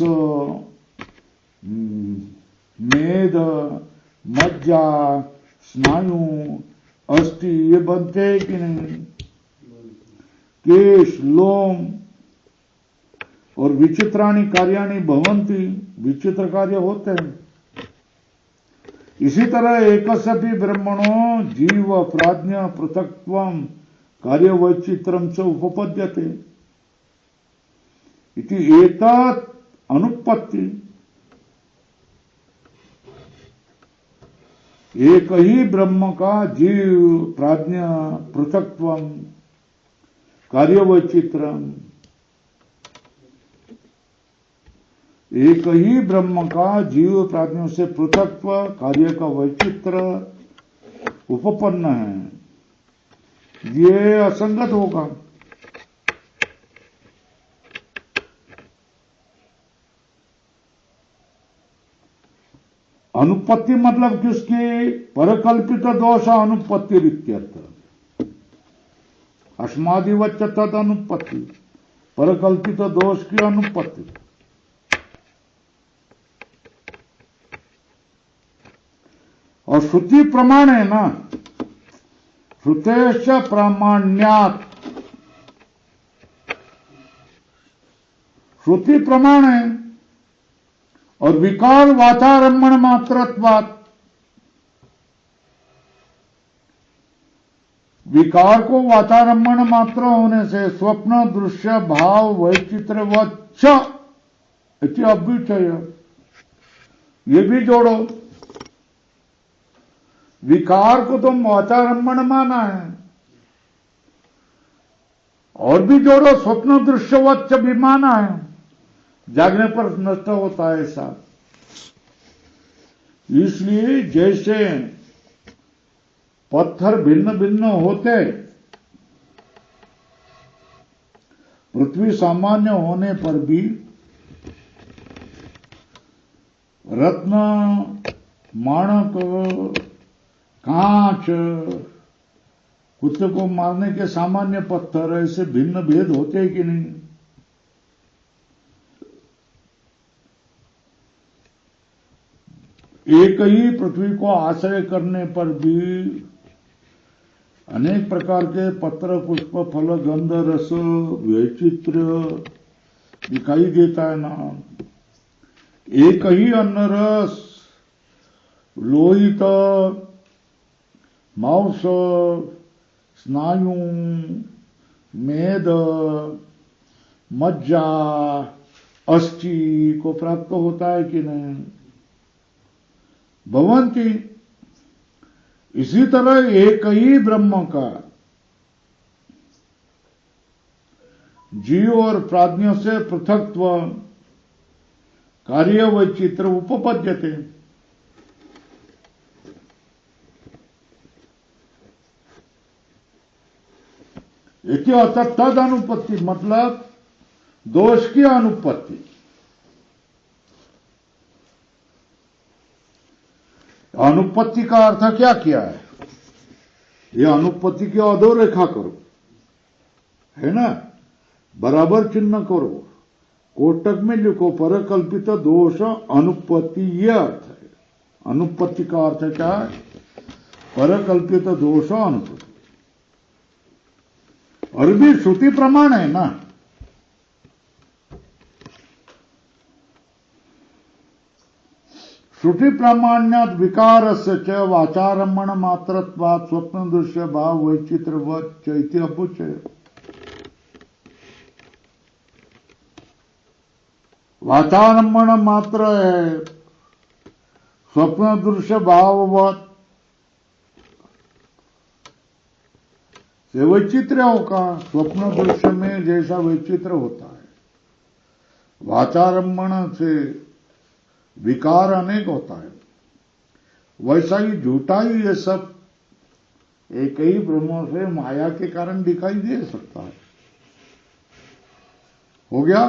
Speaker 1: मेद, मज्जा, स्नायु, अस्थि, ये बनते हैं कि नहीं? केश, लोम, और विचित्राणि कार्याणि भवन्ति, विचित्र कार्य होते हैं। इसी तरह एकस्यपि ब्रह्मणो जीव प्राज्ञ पृथक्त्वम कार्य वैचित्रम च उपपद्यते इति एतत् अनुपत्ति। एक ही ब्रह्म का जीव प्राज्ञ पृथक्त्वम कार्य वैचित्रम, एक ही ब्रह्म का जीव प्राज्ञों से पृथक्त्व कार्य का वैचित्र उपपन्न है, ये असंगत होगा। अनुपत्ति मतलब किसकी? परकल्पित दोष अनुपत्ति इत्यर्थ। अस्मादिवच्च तद अनुपत्ति, परकल्पित दोष की अनुपत्ति। और श्रुति प्रमाण है ना, श्रुतेश्च प्रामाण्यात्, श्रुति प्रमाण है। और विकार वाचारम्भण मात्रत्वात्, विकार को वाचारम्भण मात्र होने से स्वप्न दृश्य भाव वैचित्र्यवच्च इति अभ्युचय, ये भी जोड़ो। विकार को तुम वाचारम्भण माना है, और भी जोड़ो स्वप्न दृश्यवच्च भी माना है, जागने पर नष्ट होता है ऐसा। इसलिए जैसे पत्थर भिन्न भिन्न होते, पृथ्वी सामान्य होने पर भी रत्न, माणक, कांच, कुत्ते को मारने के सामान्य पत्थर, ऐसे भिन्न भेद होते हैं कि नहीं? एक ही पृथ्वी को आश्रय करने पर भी अनेक प्रकार के पत्र, पुष्प, फल, गंध, रस, वैचित्र्य दिखाई देता है ना। एक ही अन्न रस, लोहित, मांस, स्नायु, मेद, मज्जा, अस्थि को प्राप्त होता है कि नहीं? भवंती। इसी तरह एक ही ब्रह्म का जीव और प्राज्ञ से पृथक्त्व, कार्य वैचित्र उपपद्यते। इति अर्थात तद अनुपत्ति मतलब दोष की अनुपत्ति। अनुपत्ति का अर्थ क्या किया है? ये अनुपत्ति की अधोरेखा करो, है ना, बराबर चिन्ह करो, कोटक में लिखो परकल्पित दोष अनुपत्ति, ये अर्थ है। अनुपत्ति का अर्थ क्या है? परकल्पित दोष अनुपत्ति। और भी श्रुति प्रमाण है ना। श्रुति प्रामाण्यात् विकारस्य च वाचारम्भण मात्रत्वात् स्वप्न दृश्य भाव वैचित्र्यवच्च इति अभ्युच्यते। वाचारम्भण मात्र है, स्वप्न दृश्य भाववत से वैचित्र्य होगा। स्वप्न दृश्य में जैसा वैचित्र्य होता है, वाचारम्भण से विकार अनेक होता है, वैसा ही झूठा ही ये सब एक ही ब्रह्म से माया के कारण दिखाई दे सकता है। हो गया।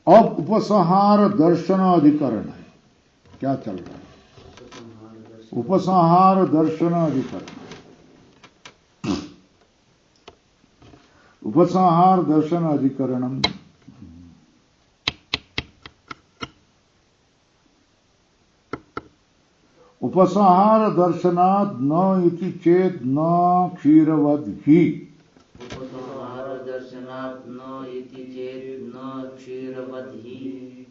Speaker 1: अब उपसंहार दर्शन अधिकरण है। क्या चल रहा है? उपसंहार दर्शन अधिकरण। उपसंहार दर्शन अधिकरणम। उपसंहार दर्शनात् न इति चेत न क्षीरवद ही।
Speaker 2: उपसंहार दर्शनात् न इति चेत न क्षीरवद ही।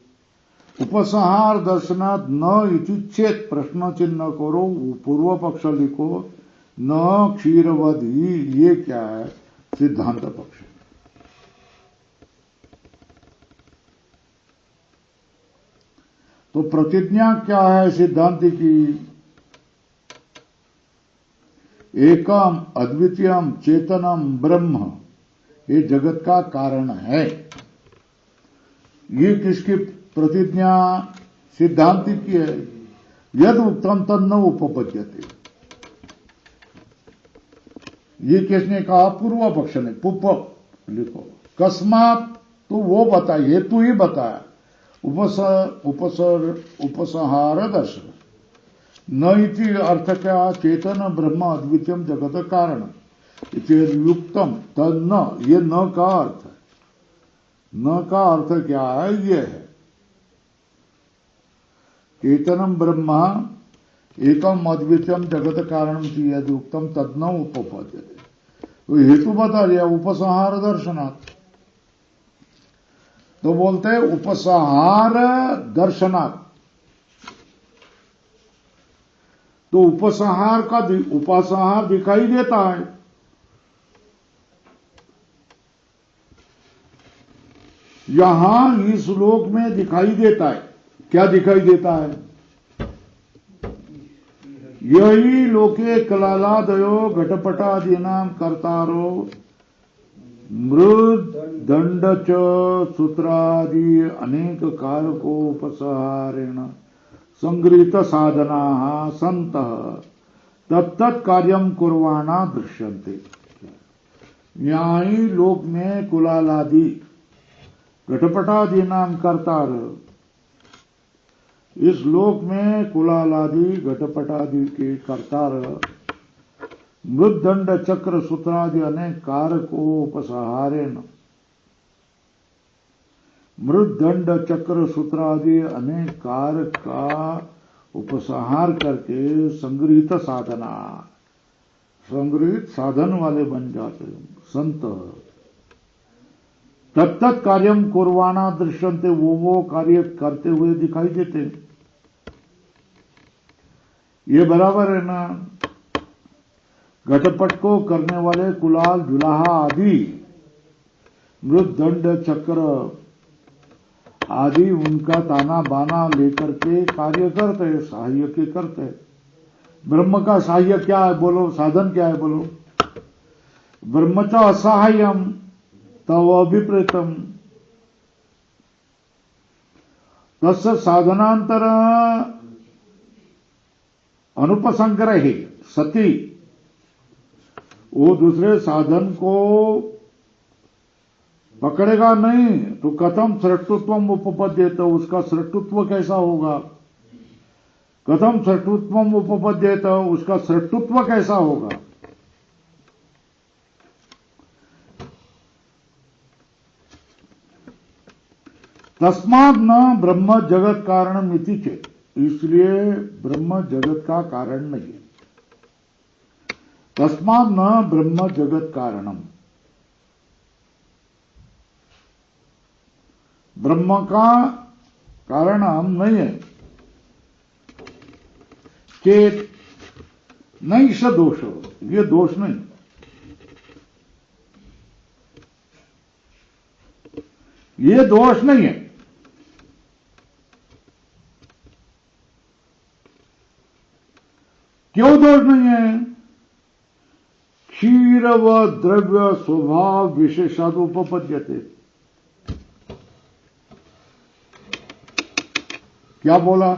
Speaker 1: उपसंहार दर्शनात् न इति चेत प्रश्न चिन्ह करो, पूर्व पक्ष लिखो, न क्षीरवद ही। ये क्या है? सिद्धांत पक्ष। तो प्रतिज्ञा क्या है सिद्धांति की? एकम अद्वितीयम चेतनम ब्रह्म, ये जगत का कारण है। ये किसकी प्रतिज्ञा? सिद्धांति की है। यद उत्तम तद न उपपद्यते। ये किसने कहा? पूर्व पक्ष ने। पुप लिखो। कस्मात, तो वो बताइए, तू ही बताया। उपसंहार दर्शन न इति अर्थ क्या चेतन ब्रह्म अद्वितीय जगत कारण युक्तम तद न, ये न का अर्थ है। न का अर्थ क्या है? ये है चेतनम ब्रह्म एकम अद्वितीयम जगत कारण यदि उत्तम तद न उपपद्यते। तो हेतु बता दिया उपसंहार दर्शनात्। तो बोलते हैं उपसंहार दर्शनात्। तो उपसंहार दिखाई देता है। यहां इस श्लोक में दिखाई देता है। क्या दिखाई देता है? यही लोके कलालादयो घटपटादीनां कर्तारो मृद दंड च सूत्रादि अनेक कारकोपसहारेण संगृहीत साधना संतः तत्तत् कार्यम कुर्वाणा दृश्यन्ते। न्यायी लोक में कुलालादि घटपटादीनां कर्तार, इस लोक में कुलालादि घटपटादि के कर्तार मृदंड चक्र सूत्रादि अनेक कारकोपसहारेण, मृदंड चक्र सूत्रादि अनेक कारक का उपसंहार करके संगृहित साधना, संगृहित साधन वाले बन जाते संत। तत्त कार्यम कुर्वाणा दृश्यन्ते, वो कार्य करते हुए दिखाई देते। ये बराबर है ना? घटपट को करने वाले कुलाल जुलाहा आदि मृद दंड चक्र आदि उनका ताना बाना लेकर के कार्य करते, सहाय्य के करते। ब्रह्म का सहाय्य क्या है बोलो? साधन क्या है बोलो? ब्रह्म च असहायम तव अभिप्रेतम तस्य साधनांतर अनुपसंग्रहे सती, वो दूसरे साधन को पकड़ेगा नहीं तो कथम सृष्टुत्व उपपद्येत, उसका सृष्टुत्व कैसा होगा? कथम सृष्टुत्व उपपद्येत, उसका सृष्टुत्व कैसा होगा? तस्माद न ब्रह्म जगत कारणम इति चेत, इसलिए ब्रह्म जगत का कारण नहीं। तस्माद न ब्रह्म जगत कारणम, ब्रह्म का कारण हम नहीं है। चेत नहीं स दोष, ये दोष नहीं, ये दोष नहीं है। क्यों दोष नहीं है? क्षीर व द्रव्य स्वभाव विशेषाद उपपद्यते। क्या बोला?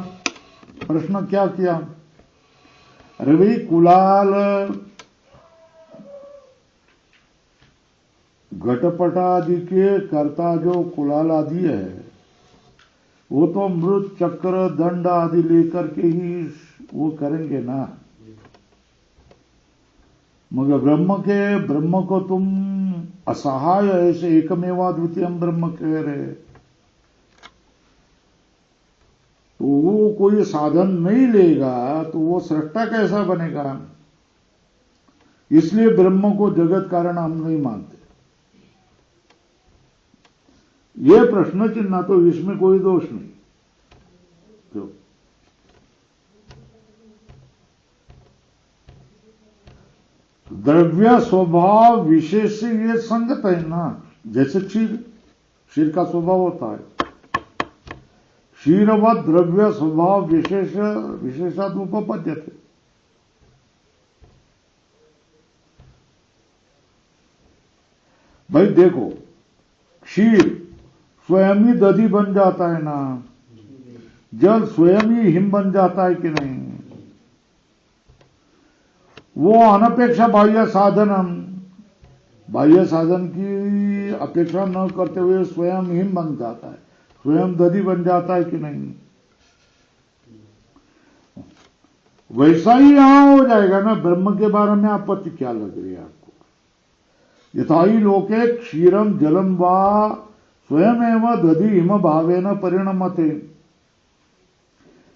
Speaker 1: प्रश्न क्या किया? अरे भाई कुलाल घटपट आदि के कर्ता जो कुलाल आदि है वो तो मृत चक्र दंड आदि लेकर के ही वो करेंगे ना। मगर ब्रह्म को तुम असहाय ऐसे एकमेवा द्वितीयम ब्रह्म कह रहे, तो वो कोई साधन नहीं लेगा तो वो सृष्टा कैसा बनेगा? इसलिए ब्रह्म को जगत कारण हम नहीं मानते। ये प्रश्न चिन्ह, तो इसमें कोई दोष नहीं। तो द्रव्य स्वभाव विशेष से ये संगत है ना। जैसे क्षीर का स्वभाव होता है, क्षीरवत द्रव्य स्वभाव विशेषाद उपपद्यते। भाई देखो, क्षीर स्वयं ही दधी बन जाता है ना, जल स्वयं ही हिम बन जाता है कि नहीं? वो अनपेक्षा बाह्य साधन की अपेक्षा न करते हुए स्वयं हिम बन जाता है। स्वयं दधी बन जाता है कि नहीं? वैसा ही यहां हो जाएगा ना। ब्रह्म के बारे में आपत्ति क्या लग रही है आपको? यथाई लोके क्षीरम जलम वा स्वयमेव दधि हिम भावेन परिणमते।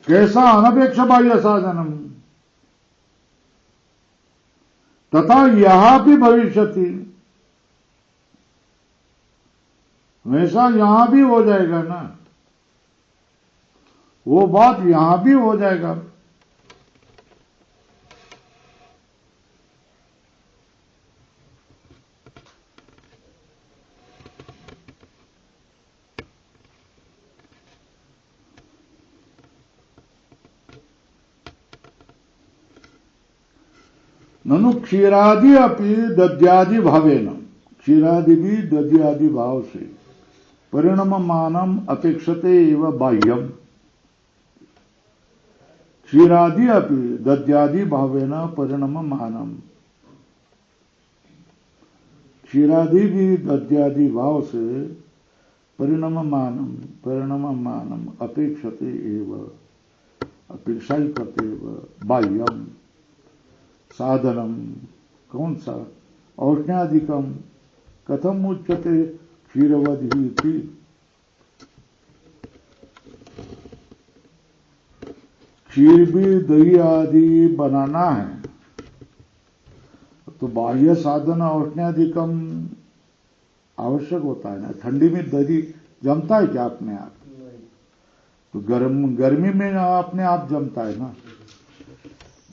Speaker 1: कैसा अनपेक्ष बाह्य साधनम तथा यहां भी भविष्यति, वैसा यहां भी हो जाएगा ना। वो बात यहां भी हो जाएगा। ननु क्षीरादि अपि दद्यादि भावेन, क्षीरादि भी दद्यादि भाव से परिणममानम अपेक्षते एव बाह्यम। क्षीरादि अपि दद्यादि भावेन परिणममानम, क्षीरादि भी दद्यादि भाव से परिणममानम अपेक्षते एव, अपेक्षा ही करते एव बाह्यम साधनम। कौन सा? औष्ण्यादिकम कथम उच्यते क्षीरवधि थी। क्षीर भी दही आदि बनाना है तो बाह्य साधन औष्ण्यादिकम आवश्यक होता है ना। ठंडी में दही जमता है क्या अपने आप? तो गर्मी में अपने आप जमता है ना।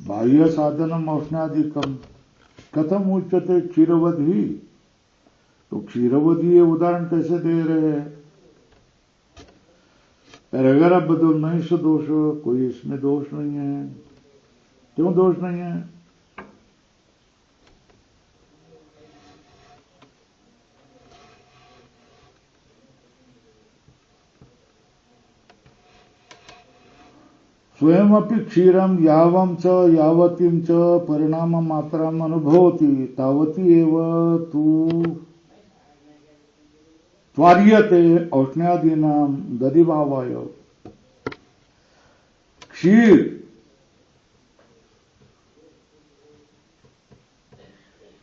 Speaker 1: बाह्य साधनम औष्ण्यादिकम कथम उच्यते क्षीरवधि। तो क्षीरवधि ये उदाहरण कैसे दे रहे हैं? पैराग्राफ बदलना ही से दोष, कोई इसमें दोष नहीं है। क्यों दोष नहीं है? स्वयं अपि क्षीरम यावं च यावतीं च परिणाम मात्राम अनुभवति तावती एव तु त्वार्यते औष्ण्यादीनां दधिभावाय। क्षीर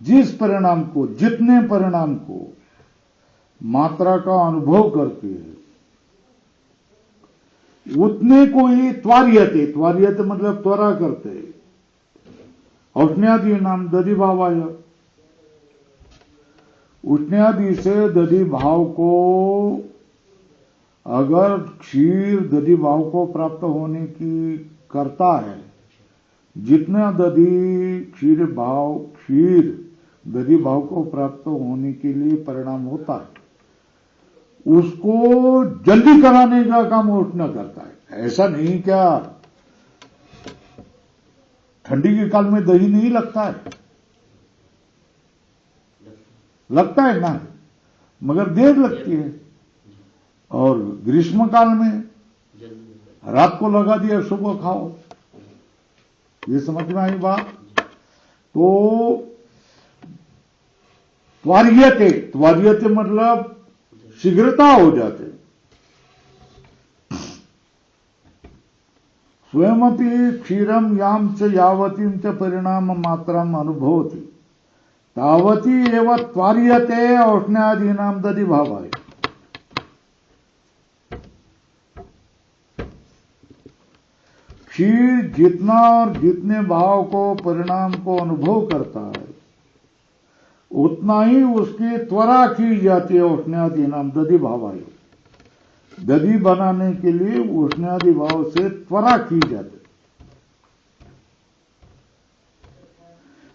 Speaker 1: जिस परिणाम को, जितने परिणाम को मात्रा का अनुभव करती है उतने को ही त्वार्यते, त्वार्यते मतलब त्वरा करते, औष्ण्यादि नाम दधि भावाय। उष्ण्यादि से दधि भाव को, अगर क्षीर दधि भाव को प्राप्त होने की करता है, जितना दधि क्षीर दधि भाव को प्राप्त होने के लिए परिणाम होता है, उसको जल्दी कराने का काम उष्ण करता है। ऐसा नहीं क्या ठंडी के काल में दही नहीं लगता है? लगता है ना, मगर देर लगती है। और ग्रीष्म काल में रात को लगा दिया, सुबह खाओ। ये समझ में आई बात? तो त्वार्यते मतलब शीघ्रता हो जाते। स्वयमपि क्षीरम याम च यावतीं च परिणाम मात्राम अनुभवति तावती एव त्वार्यते औष्ण्यादीनां दधि भावाय। क्षीर जितना और जितने भाव को, परिणाम को अनुभव करता है, उतना ही उसकी त्वरा की जाती है औष्ण्यादीनां दधि भावाय। दधि बनाने के लिए उष्ण्यादि भाव से त्वरा की जाती।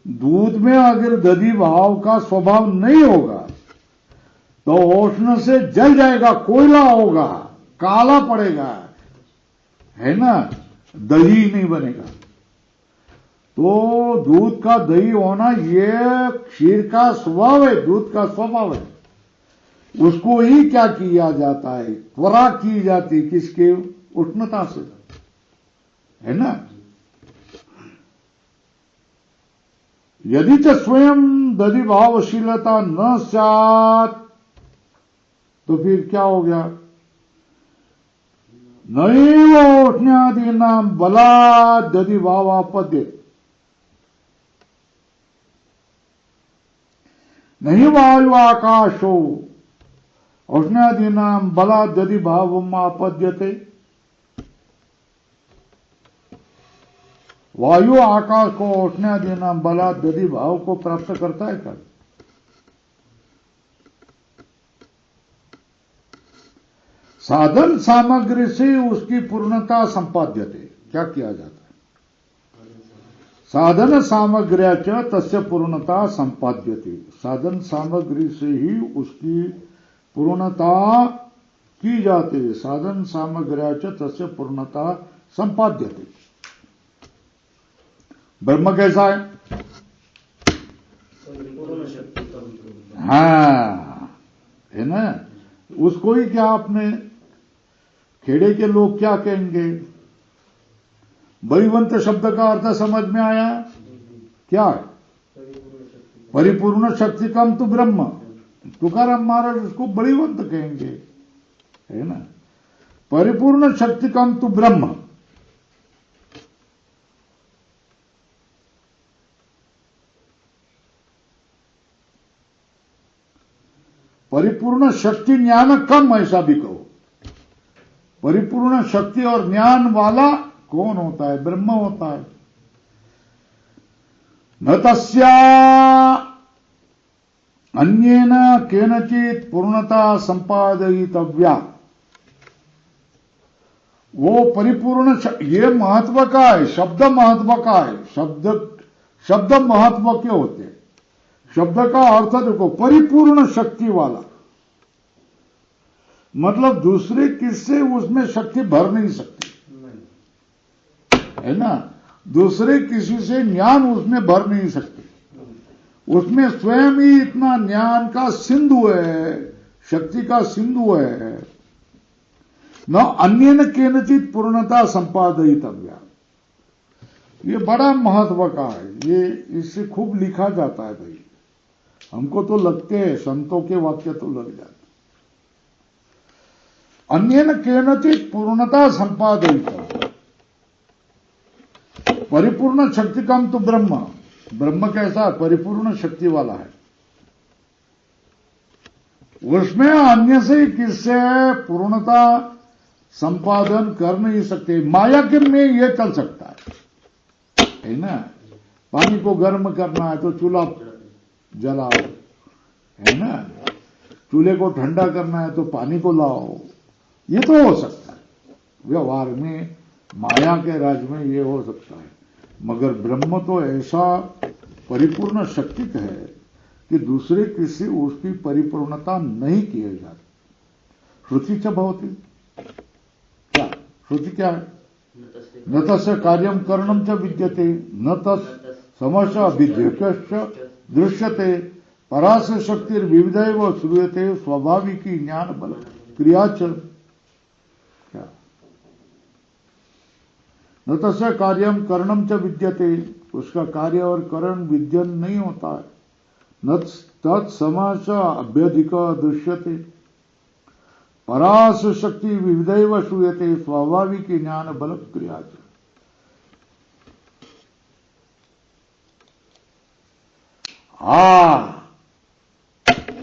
Speaker 1: दूध में अगर दधि भाव का स्वभाव नहीं होगा तो उष्ण से जल जाएगा, कोयला होगा, काला पड़ेगा, है ना, दही नहीं बनेगा। तो दूध का दही होना ये क्षीर का स्वभाव है, दूध का स्वभाव है। उसको ही क्या किया जाता है? त्वरा की जाती। किसके? उष्णता से, है ना। यदि च स्वयं दधि भावशीलता न स्यात्, तो फिर क्या हो गया? नैव औष्ण्यादीनां बलाद् यदि भावापद्ये नहीं वायु आकाशो औष्ण्यादीनां बलाद् यदि भावम् आपद्यते। वायु आकाश को औष्ण्यादीनां बलाद् यदि भाव को प्राप्त करता है क्या? साधन सामग्री से उसकी पूर्णता संपाद्यते। क्या किया जाता है? साधन सामग्र्याच तस्य पूर्णता संपाद्यते। साधन सामग्री से ही उसकी पूर्णता की जाती है। साधन सामग्र्याच तस्य पूर्णता संपाद्यते। ब्रह्म कैसा है? हाँ, है ना? उसको ही क्या आपने खेड़े के लोग क्या कहेंगे? बलिवंत शब्द का अर्थ समझ में आया? क्या है? परिपूर्ण शक्ति कम तो ब्रह्म। तुकाराम महाराज उसको बलिवंत कहेंगे, है ना? परिपूर्ण शक्ति कम तो ब्रह्म। परिपूर्ण शक्ति ज्ञान कम, ऐसा भी कहो। परिपूर्ण शक्ति और ज्ञान वाला कौन होता है? ब्रह्म होता है। न तस्या अन्येन केनचित पूर्णता संपादयितव्या। वो परिपूर्ण ये महत्व का है, शब्द महत्व का है। शब्द महत्व के होते हैं। शब्द का अर्थ देखो, परिपूर्ण शक्ति वाला मतलब दूसरे किससे उसमें शक्ति भर नहीं सकती, है ना? दूसरे किसी से ज्ञान उसमें भर नहीं सकते। उसमें स्वयं ही इतना ज्ञान का सिंधु है, शक्ति का सिंधु है। न अन्येन केनचित पूर्णता संपादयितव्या। ये बड़ा महत्व का है। ये इससे खूब लिखा जाता है भाई। हमको तो लगते हैं, संतों के वाक्य तो लग जाते। अन्येन केनचित पूर्णता संपादयितव्या। परिपूर्ण शक्ति कम तो ब्रह्म। ब्रह्म कैसा? परिपूर्ण शक्ति वाला है। उसमें अन्य से किससे पूर्णता संपादन कर नहीं सकते। माया के में यह चल सकता है ना? पानी को गर्म करना है तो चूल्हा जलाओ, है ना? चूल्हे को ठंडा करना है तो पानी को लाओ। ये तो हो सकता है व्यवहार में, माया के राज्य में ये हो सकता है। मगर ब्रह्म तो ऐसा परिपूर्ण शक्ति है कि दूसरे किसी उसकी परिपूर्णता नहीं किए जाती। श्रुति च भवति। क्या श्रुति क्या है? न तस्य कार्यम करणम च विद्यते न तस् समस्या विद्युत दृश्यते परास शक्तिर्विविधैव श्रूयते स्वाभाविकी ज्ञान बल क्रिया च। क्या? न तस्य कार्यम करणम च विद्यते। उसका कार्य और करण विद्यन नहीं होता है। न तत्समास अभ्यधिक दृश्यते परास शक्ति विविधैव श्रूयते स्वाभाविक ज्ञान बल क्रिया।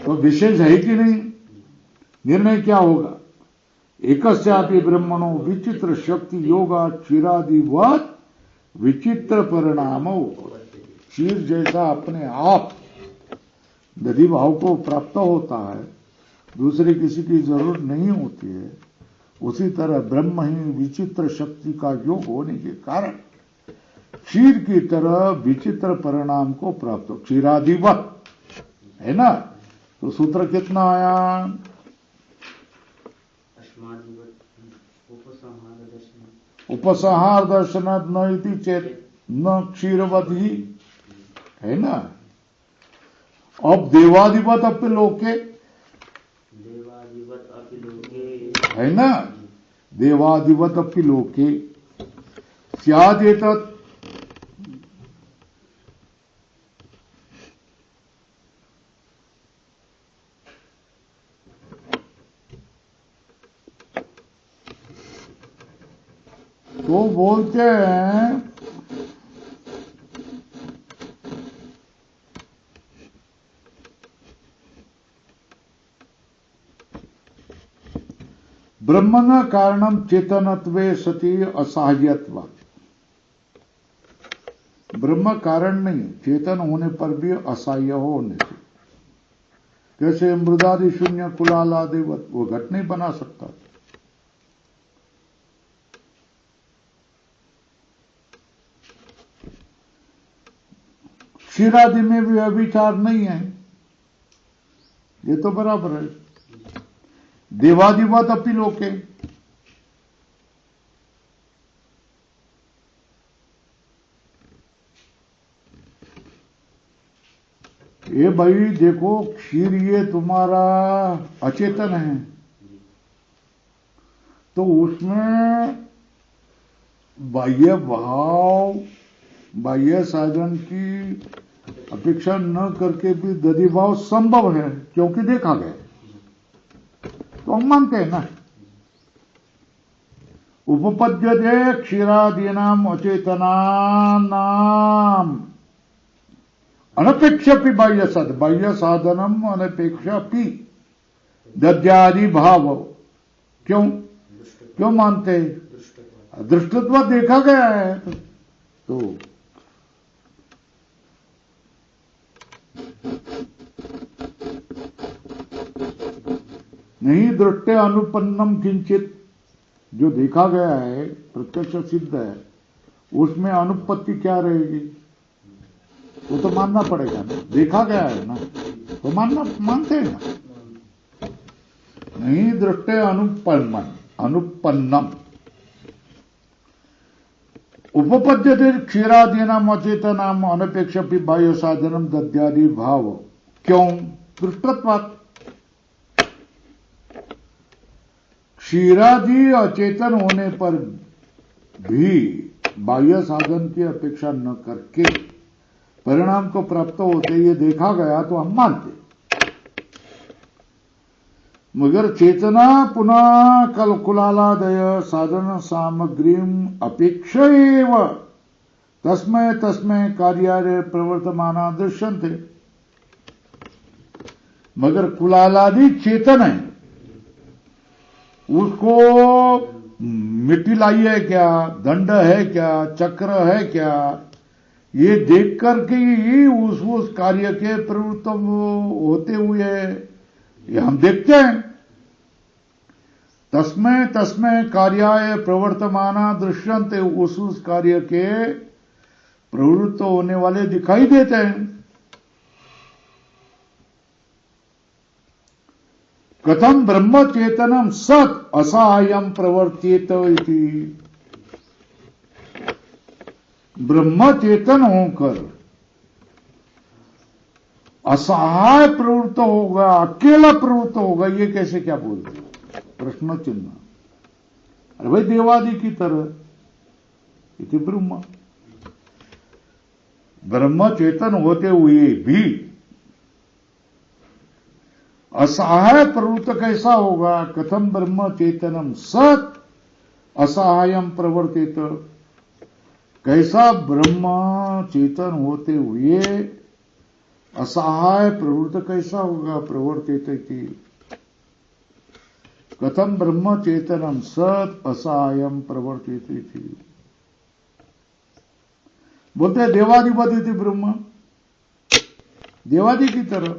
Speaker 1: तो विशेष है कि नहीं? निर्णय क्या होगा? एकस्यापि ब्रह्मणो विचित्र शक्ति योगा क्षीरादिवत विचित्र परिणामो। क्षीर जैसा अपने आप दधि भाव को प्राप्त होता है, दूसरे किसी की जरूरत नहीं होती है, उसी तरह ब्रह्म ही विचित्र शक्ति का योग होने के कारण क्षीर की तरह विचित्र परिणाम को प्राप्त हो। क्षीरादिवत, है ना? तो सूत्र कितना आया? उपसंहार दर्शनात् न इति चेत न क्षीरवत ही, है ना? अब देवादिवत अपि लोके, है ना? देवादिवत अपि लोके स्यादेतत् तो बोलते हैं ब्रह्मण कारणम चेतनत्वे सति असहायत्वात्। ब्रह्म कारण नहीं, चेतन होने पर भी असहाय होने से। कैसे मृदादि शून्य कुलालादिवत, वो घट नहीं बना सकता। क्षीरादि में भी अविचार नहीं है, ये तो बराबर है। देवादिवत अपि लोके, ये भाई देखो, क्षीर ये तुम्हारा अचेतन है, तो उसमें बाह्य भाव, बाह्य साधन की अपेक्षा न करके भी दधिभाव संभव है, क्योंकि देखा गया। तो हम मानते हैं ना, उपपद्यते क्षीरादीनाम अचेतनानाम अनपेक्षापि बाह्य साधन, बाह्य साधनम अनपेक्षापि दध्यादि भाव। क्यों क्यों मानते हैं? दृष्टत्व देखा गया है। तो नहीं, दृष्टे अनुपन्नम किंचित, जो देखा गया है, प्रत्यक्ष सिद्ध है, उसमें अनुपत्ति क्या रहेगी? वो तो मानना पड़ेगा ना, देखा गया है ना, तो मानते हैं ना। नहीं, दृष्टे अनुपन्नम उपपद्यते क्षीरादीनाम अचेतनाम अनपेक्षापि बाह्य साधनम दध्यादि भाव। क्यों? दृष्टत्वात्। क्षीरादि अचेतन होने पर भी बाह्य साधन की अपेक्षा न करके परिणाम को प्राप्त होते, ये देखा गया, तो हम मानते। मगर चेतना पुनः कलकुलालादय साधन सामग्रीम अपेक्षा एव तस्मै कार्यारे प्रवर्तमाना दृश्यन्ते। मगर कुलालादि चेतन है, उसको मिट्टी लाई है क्या, दंड है क्या, चक्र है क्या, ये देख करके ही उस कार्य के प्रवृत्त होते हुए ये हम देखते हैं। तस्मै कार्याय प्रवर्तमाना दृश्यन्ते, उस कार्य के प्रवृत्त होने वाले दिखाई देते हैं। कथम ब्रह्म चेतनम सत असहायम प्रवर्तित इति। ब्रह्म चेतन होकर असहाय प्रवृत्त होगा, अकेला प्रवृत्त होगा, ये कैसे, क्या बोलते हैं? प्रश्न चिन्ह। अरे भाई, देवादि की तरह इति ब्रह्म, ब्रह्म चेतन होते हुए भी असहाय प्रवृत्त कैसा होगा? कथम ब्रह्म चेतनम सत असहायम प्रवर्तित। कैसा ब्रह्म चेतन होते हुए असहाय प्रवृत्त कैसा होगा? प्रवर्तित थी। कथम ब्रह्म चेतनम सत असहायम प्रवर्तित थी। बोलते हैं देवादिपति थी ब्रह्म, देवादि की तरह।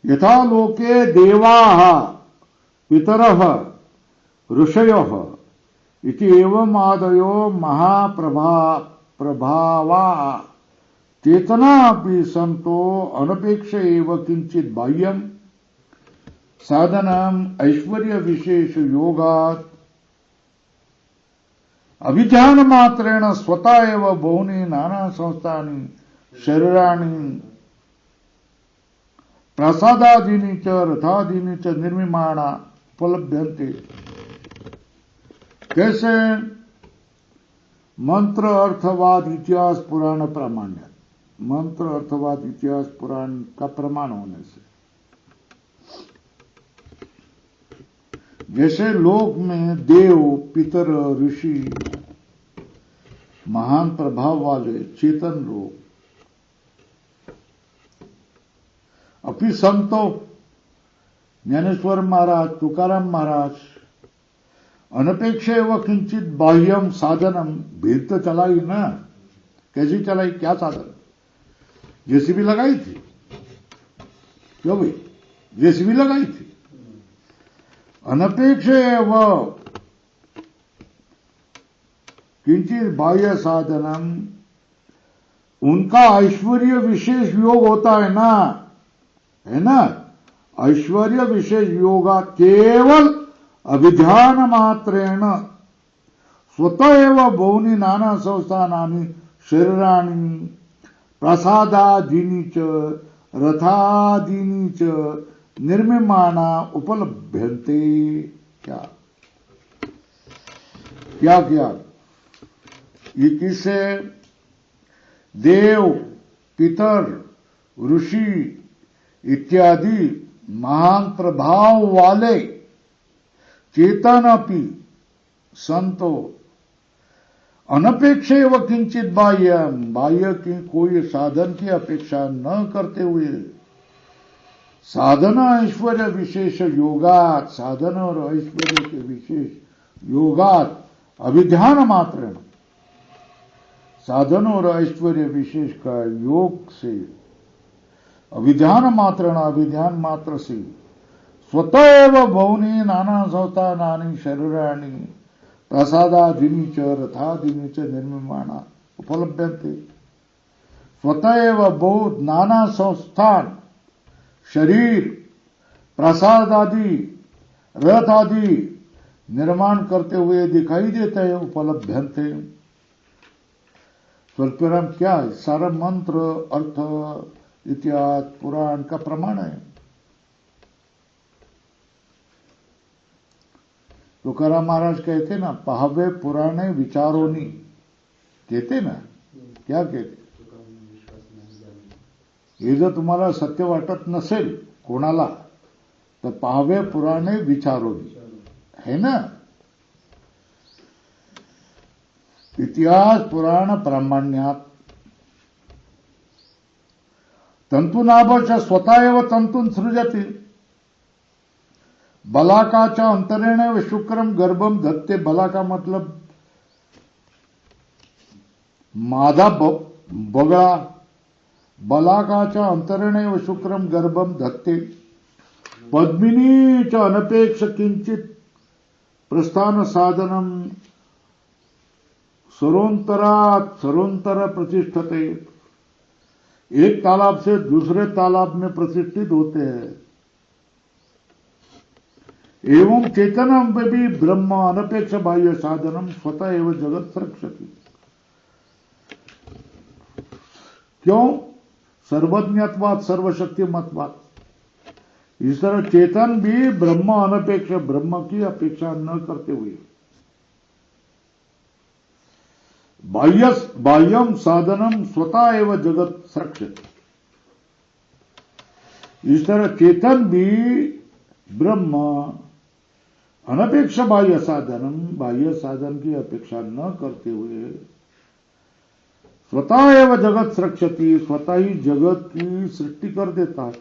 Speaker 1: यथा लोके देवाः पितरः ऋषयः इति एवं आदयो महाप्रभावा चेतना अपि संतो अनपेक्ष एव किंचित बाह्यम साधनम ऐश्वर्य विशेष योगात् अभिध्यान मात्रेण स्वतः एव बहुनि नाना संस्थानि शरीराणि प्रसादादीनि च रथादीनि च निर्मिमाणा उपलभ्यन्ते। कैसे? मंत्र अर्थवाद इतिहास पुराण प्रामाण्य, मंत्र अर्थवाद इतिहास पुराण का प्रमाण होने से जैसे लोक में देव, पितर, ऋषि, महान प्रभाव वाले चेतन लोग, अपि संतो ज्ञानेश्वर महाराज, तुकाराम महाराज, अनपेक्षे व किंचित बाह्यम साधनम, भेद तो चलाई ना, कैसी चलाई, क्या साधन, जेसीबी लगाई थी, क्यों भाई, जेसीबी लगाई थी। अनपेक्षे व किंचित बाह्य साधनम, उनका ऐश्वर्य विशेष योग होता है ना, ऐश्वर्य विशेष योगा केवल अभिध्यान मात्रेण स्वतः एव बहुनी नाना संस्थानानि शरीराणि प्रसादादीनि च रथादीनि च निर्मिमाणा उपलभ्यन्ते। क्या ये किससे, देव, पितर, ऋषि इत्यादि महान प्रभाव वाले चेतन अपि संतो अनपेक्षे व किंचित बाह्य की कोई साधन की अपेक्षा न करते हुए, साधन ऐश्वर्य विशेष योगात, साधन और ऐश्वर्य के विशेष योगात अभिध्यान मात्र, साधन और ऐश्वर्य विशेष का योग से, अभिध्यान मात्र से स्वतः एव बहुनी नाना संस्थानानि शरीराणि प्रसादादीनि च रथादीनि च निर्मिमाणा उपलभ्यन्ते। स्वतः एव बहुत नाना संस्थान, शरीर, प्रसाद आदि, रथ आदि निर्माण करते हुए दिखाई देते हैं, उपलभ्यन्ते। स्वल्पराम क्या है, सारा मंत्र, अर्थ, इतिहास, पुराण का प्रमाण है। तुकाराम महाराज कहते ना, पहावे पुराणे विचारोनी, कहते ना, क्या कहते, हे जर तुम्हाला सत्य वाटत नसेल कोणाला तर पहावे पुराणे विचारोनी, है ना। इतिहास पुराण प्रामाण्यात तंतुनाभच स्वतः एव तंतून सृजते, बलाकाच्या अंतरेण व शुक्रम गर्भम धत्ते। बला का मतलब मादा बगळा, बलाकाच्या अंतरेण व शुक्रम गर्भम धत्ते। पद्मिनी च अनपेक्ष किंचित प्रस्थान साधनम सरोंतर प्रतिष्ठते। एक तालाब से दूसरे तालाब में प्रतिष्ठित होते हैं। एवं चेतनम पे भी ब्रह्म अनपेक्ष बाह्य साधनम स्वतः एवं जगत रक्षति। क्यों? सर्वज्ञत्वात् सर्वशक्तिमत्वात्। इस तरह चेतन भी ब्रह्म अनपेक्ष, ब्रह्म की अपेक्षा न करते हुए बाह्यम साधनम स्वतः एवं जगत रक्षति। इस तरह चेतन भी ब्रह्म अनपेक्ष बाह्य साधनम, बाह्य साधन की अपेक्षा न करते हुए स्वतः एवं जगत रक्षति, स्वतः ही जगत की सृष्टि कर देता है।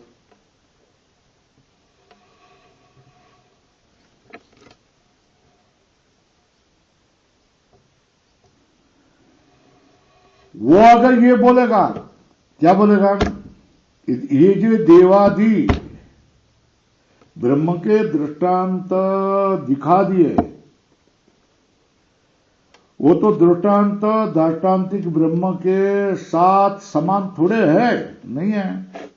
Speaker 1: वो अगर ये बोलेगा, क्या बोलेगा, ये जो देवादि ब्रह्म के दृष्टांत दिखा दिए, वो तो दृष्टांत दाष्टांतिक ब्रह्म के साथ समान थोड़े है, नहीं है।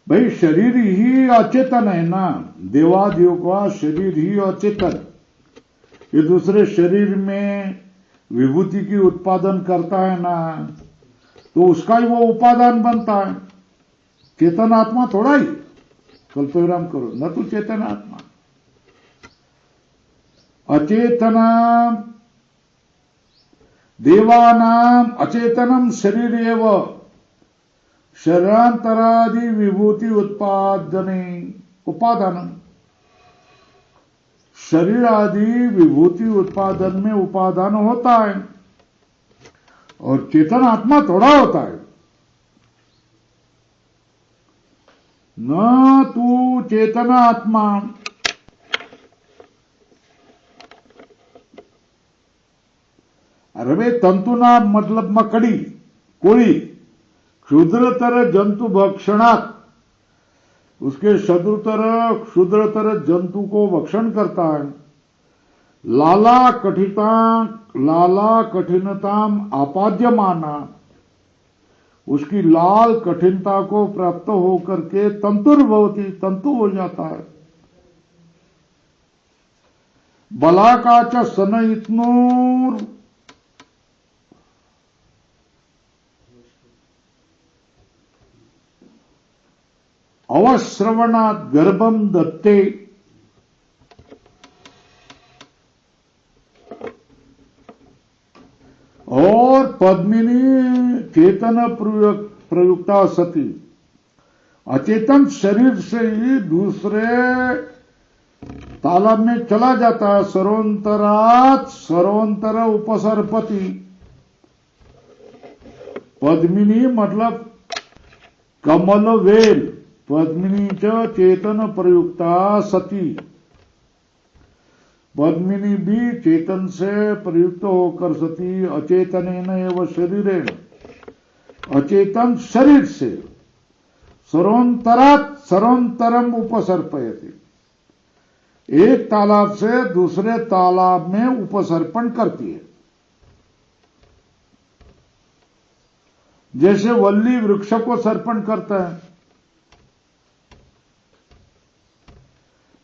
Speaker 1: भाई शरीर ही अचेतन है ना, देवादियों का शरीर ही अचेतन। ये दूसरे शरीर में विभूति की उत्पादन करता है ना, तो उसका ही वो उपादान बनता है। चेतन आत्मा थोड़ा ही, कल्पविराम करो, न तो चेतन आत्मा। अचेतना देवानाम अचेतनम शरीर एव शरीरांतरादि विभूति उपादान शरीर आदि विभूति उत्पादन में उपादान होता है और चेतन आत्मा थोड़ा होता है। न तू चेतन आत्मा अरे भाई तंतुना मतलब मकड़ी कोड़ी क्षुद्रतर जंतु भक्षणात् उसके क्षुद्रतर जंतु को भक्षण करता है। लाला कठिनताम आपाद्यमाना उसकी लाल कठिनता को प्राप्त होकर के तंतुर्भवती तंतु हो जाता है। बलाकाच सनयित्नोर अवश्रवणात् गर्भम दत्ते और पद्मिनी चेतन प्रयुक्ता सती अचेतन शरीर से ही दूसरे तालाब में चला जाता है। सरोंतर उपसर्पति पद्मिनी मतलब कमल वेल पद्मिनी च चेतन प्रयुक्ता सती पद्मिनी भी चेतन से प्रयुक्त होकर सती अचेतनेन एवं शरीरेण अचेतन शरीर से सरोंतरम उपसर्पयति एक तालाब से दूसरे तालाब में उपसर्पण करती है। जैसे वल्ली वृक्ष को सर्पण करता है।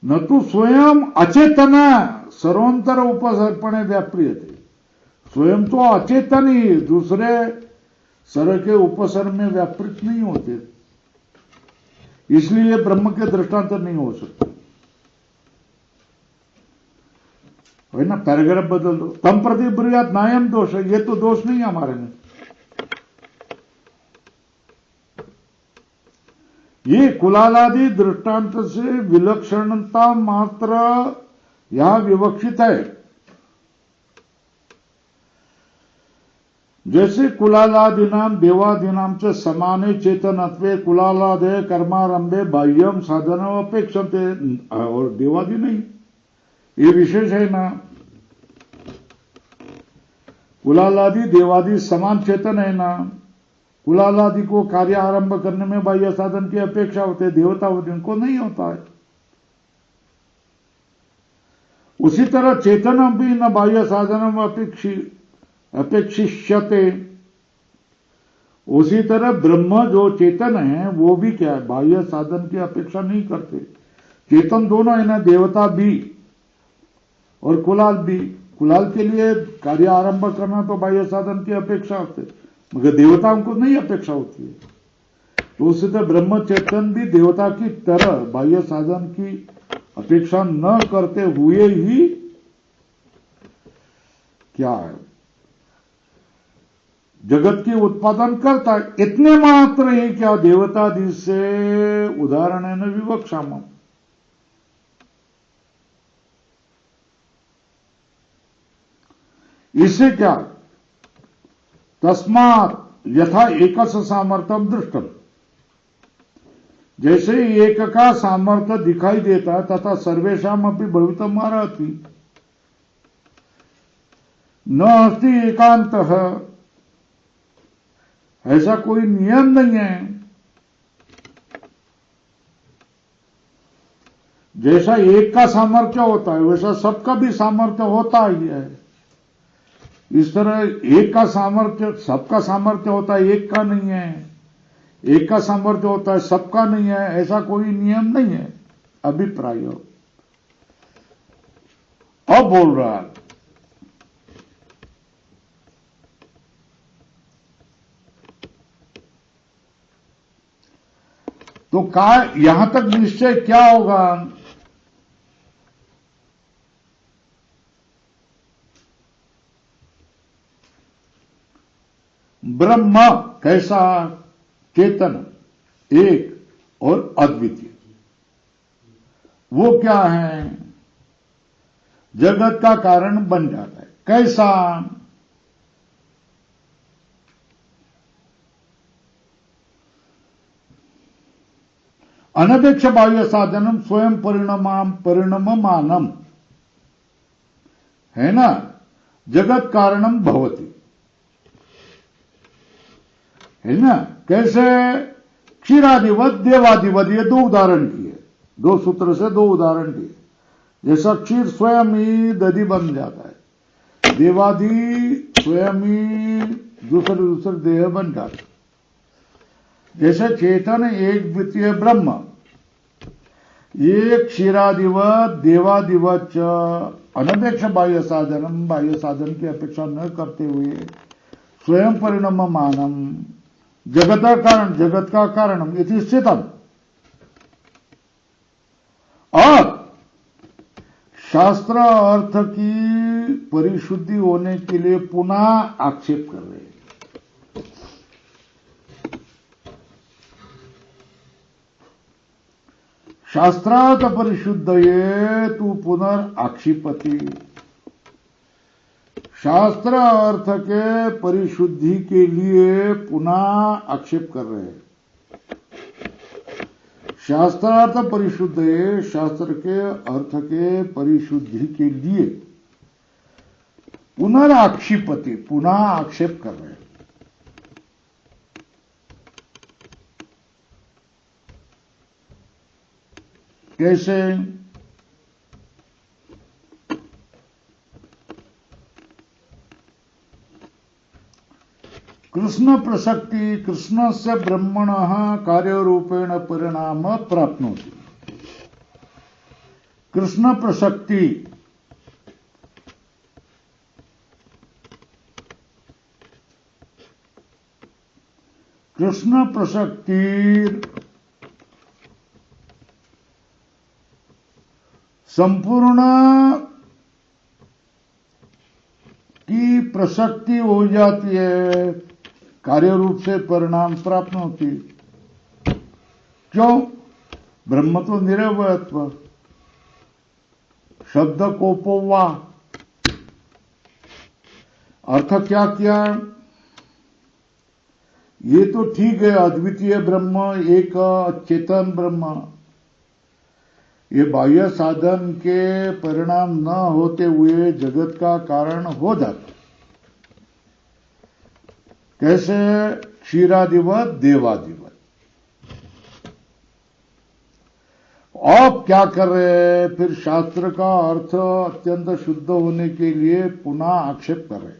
Speaker 1: न तो स्वयं अचेतन सरोंतर उपसर्पणे व्याप्रियते स्वयं तो अचेतन ही दूसरे सर के उपसर्ग में व्यापृत नहीं होते, इसलिए ब्रह्म के दृष्टांत नहीं हो सकते। है ना, पैराग्राफ बदल दो। तम प्रति ब्रूयात नायम दोष है, ये तो दोष नहीं है हमारे में। ये कुलालादि दृष्टांत से विलक्षणता मात्र यहां विवक्षित है। जैसे कुलालादिनाम देवादिनाम से समाने चेतनत्वे कुलालादे कर्मारंभे बाह्यम साधन अपेक्षते और देवादि नहीं, ये विशेष है ना। कुलालादि देवादि समान चेतन है ना। कुलालादि को कार्य आरंभ करने में बाह्य साधन की अपेक्षा होते है, देवता उनको नहीं होता है। उसी तरह चेतन भी न बाह्य साधन अपेक्षिष्यते, उसी तरह ब्रह्म जो चेतन है वो भी क्या है, बाह्य साधन की अपेक्षा नहीं करते। चेतन दोनों है ना, देवता भी और कुलाल भी। कुलाल के लिए कार्य आरंभ करना तो बाह्य साधन की अपेक्षा होती है, मगर देवताओं को नहीं अपेक्षा होती है। तो उसी तरह ब्रह्म चेतन भी देवता की तरह बाह्य साधन की अपेक्षा न करते हुए ही क्या है, जगत की उत्पादन करता है। इतने मात्र ही क्या, देवतादि से उदाहरण है न विवक्षाम। इससे क्या, तस्मात् यथा एकस सामर्थ्यम दृष्टम, जैसे एक का सामर्थ्य दिखाई देता है तथा सर्वेशाम अपनी भवितम अर्हति न अस्ति एकांत, ऐसा कोई नियम नहीं है। जैसा एक का सामर्थ्य होता है वैसा सबका भी सामर्थ्य होता ही है। इस तरह एक का सामर्थ्य सबका सामर्थ्य होता है, एक का नहीं है। एक का सामर्थ्य होता है सबका नहीं है, ऐसा कोई नियम नहीं है। अभिप्राय अब बोल रहा है, तो यहां तक निश्चय क्या होगा, ब्रह्म कैसा? चेतन, एक और अद्वितीय। वो क्या है? जगत का कारण बन जाता है। कैसा? अनपेक्ष बाह्य साधनम स्वयं परिणममानम, है ना? जगत कारणम भवति, है ना? कैसे? क्षीरादिवत देवादिवत, ये दो उदाहरण किए, दो सूत्र से दो उदाहरण दिए। जैसा क्षीर स्वयं ही दधि बन जाता है, देवादि स्वयं ही दूसरे देह बन जाता है। जैसे चेतन एक द्वितीय ब्रह्म, ये क्षीरादिवत देवादिवत अनपेक्ष बाह्य साधनम, बाह्य साधन की अपेक्षा न करते हुए स्वयं परिणममानम, जगत का कारणम इति स्थितम। और शास्त्र अर्थ की परिशुद्धि होने के लिए पुनः आक्षेप कर रहे हैं। शास्त्रार्थ परिशुद्ध ये तू पुनर्आक्षिपति, शास्त्र अर्थ के परिशुद्धि के लिए पुनः आक्षेप कर रहे हैं। शास्त्रार्थ परिशुद्ध है, शास्त्र के अर्थ के परिशुद्धि के लिए पुनर्आक्षिपति, पुनः आक्षेप कर रहे हैं। कैसे? कृष्ण प्रसक्ति, कृष्ण से ब्रह्मण कार्यरूपेण परिणाम प्राप्नोति। कृष्ण प्रसक्ति, कृष्ण प्रसक्ति संपूर्ण की प्रसक्ति हो जाती है, कार्य रूप से परिणाम प्राप्त होती। क्यों? ब्रह्म तो निरवयत्व, शब्द कोपोवा। अर्थ क्या किया? ये तो ठीक है, अद्वितीय ब्रह्म, एक चेतन ब्रह्म, ये बाह्य साधन के परिणाम न होते हुए जगत का कारण हो जाता। कैसे? क्षीरादिवत देवादिवत। अब क्या कर रहे हैं? फिर शास्त्र का अर्थ अत्यंत शुद्ध होने के लिए पुनः आक्षेप कर रहे।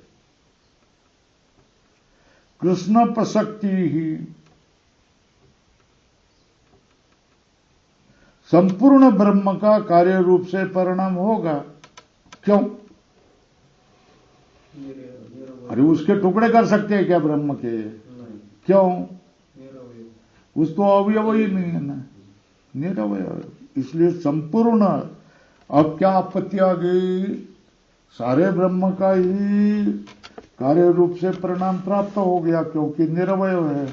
Speaker 1: कृष्ण प्रसक्ति ही संपूर्ण ब्रह्म का कार्य रूप से परिणाम होगा। क्यों? अरे उसके टुकड़े कर सकते हैं क्या ब्रह्म के? क्यों? उस तो अवयव ही नहीं है ना, निरवय। इसलिए संपूर्ण। अब क्या आपत्ति आ गई? सारे ब्रह्म का ही कार्य रूप से परिणाम प्राप्त हो गया, क्योंकि निरवय है।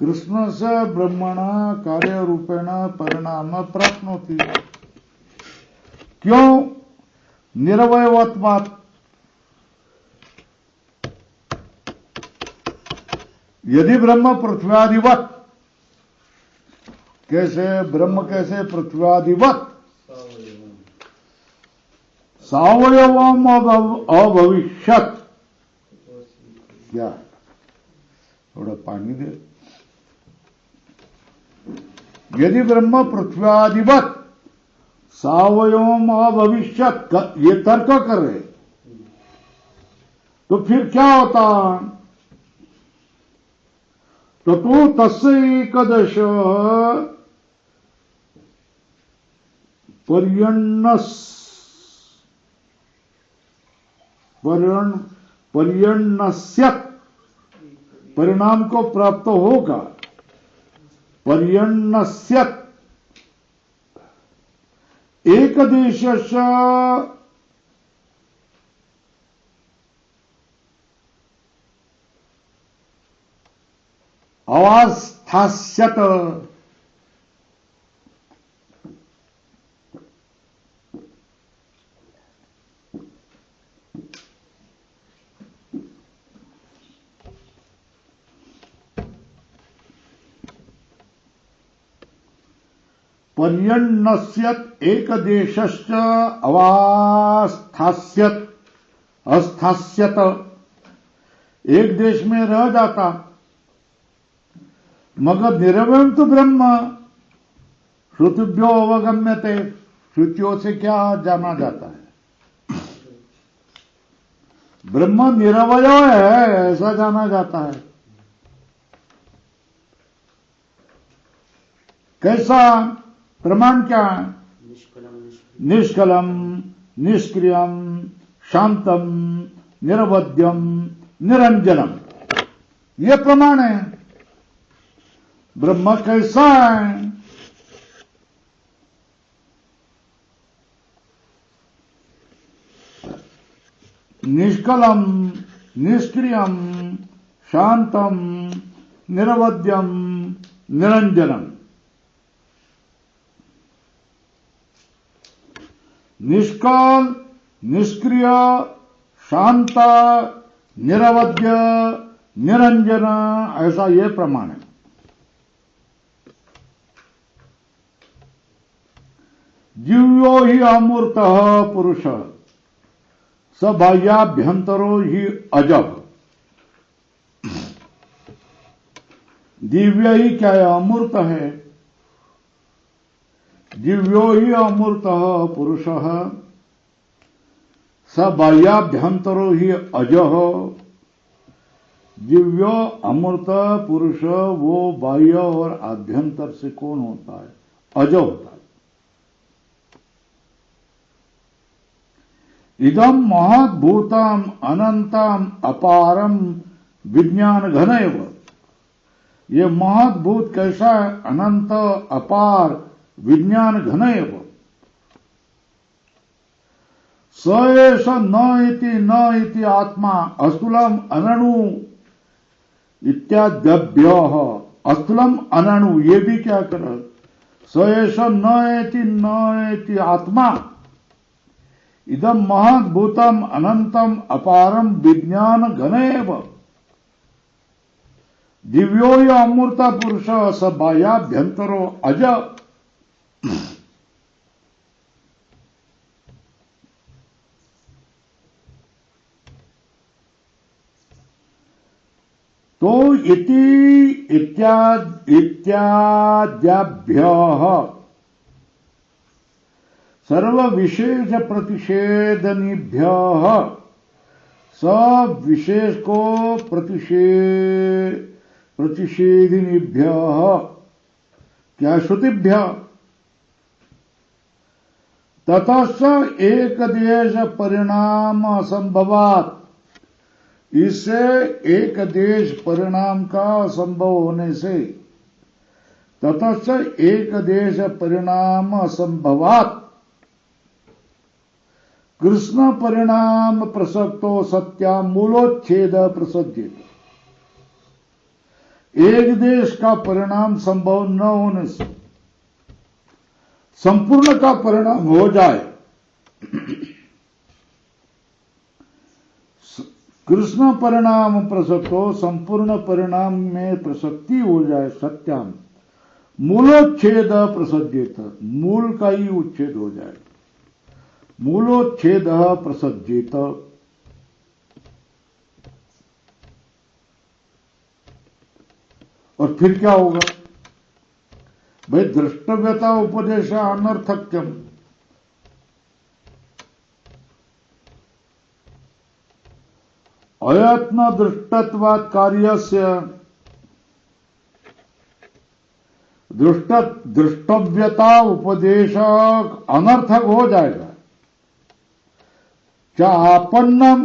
Speaker 1: कृष्ण से ब्रह्मणा कार्य रूपेण परिणाम प्राप्नोति। क्यों? निरवयत्वात्। यदि ब्रह्म पृथ्व्यादिवत, कैसे ब्रह्म, कैसे पृथ्व्यादिवत सावयवम अभविष्यत। क्या? थोड़ा पानी दे। यदि ब्रह्म पृथ्व्यादिवत सावयवम अभविष्यत, ये तर्क कर रहे, तो फिर क्या होता? तो तस्य एकदश पर्यण्यस्यत्, परिणाम को प्राप्त होगा। पर्यण्यस्यत् एक एक देशस्य अवस्थास्यत पर्यन्नस्यत एक देशस्य अवस्थास्यत अस्थास्यत, एक देश में रह जाता, मगर निरवयम तो ब्रह्म श्रुतिभ्यो अवगम्यते, श्रुतियों से क्या जाना जाता है? ब्रह्म निरवय है ऐसा जाना जाता है। कैसा? प्रमाण क्या है? निष्कलम निष्क्रियम शांतम निरवध्यम निरंजनम, ये प्रमाण है। ब्रह्म कैसा है? निष्कलम निष्क्रियम शांतम निरवध्यम निरंजनम। निष्काल निष्क्रिय शांत निरवध्य निरंजन, ऐसा ये प्रमाण है। जीवो ही अमूर्त पुरुष स बाह्याभ्यंतरो ही अजब। दिव्य ही क्या है? अमूर्त है। दिव्यो ही अमूर्त पुरुष स बाह्याभ्यंतरो ही अजह। दिव्यो अमूर्त पुरुष वो बाह्य और आभ्यंतर से कौन होता है? अज होता है। इदम महद्भूतम अनंतम अपारम विज्ञान घन एव। ये महद्भूत कैसा है? अनंत अपार विज्ञान घन एव। स एष न इति आत्मा अस्थूलम अनणु इत्याद्यभ्यः। अस्थूलम अनणु ये भी क्या कर? स एष न इति आत्मा इदम महद्भूतम अनंतम अपारम विज्ञान घन एव। दिव्यो य अमूर्त पुरुष स बाह्याभ्यंतरो अज। तो इत्याद्याभ्यः सर्व विशेष प्रतिषेधनिभ्यः, सब विशेष को प्रतिषेधिनिभ्यः क्या? श्रुतिभ्य। ततश्च एक देश परिणाम असंभवात्, इससे एक देश परिणाम का असंभव होने से, ततश्च एक देश परिणाम असंभवात् कृष्ण परिणाम प्रसक्तो सत्या मूलोच्छेद प्रसज्जित। एक देश का परिणाम संभव न होने से संपूर्ण का परिणाम हो जाए, कृष्ण परिणाम प्रसक्तो संपूर्ण परिणाम में प्रसक्ति हो जाए, सत्याम मूलोच्छेद प्रसज्जित, मूल का ही उच्छेद हो जाए, मूलोच्छेद प्रसज्जित। और फिर क्या होगा भाई? द्रष्टव्यता उपदेश अनर्थक्यम। अयत्न दृष्टत्वात् कार्यस्य दृष्टव्यता उपदेश अनर्थक हो जाएगा। क्या आपन्नम,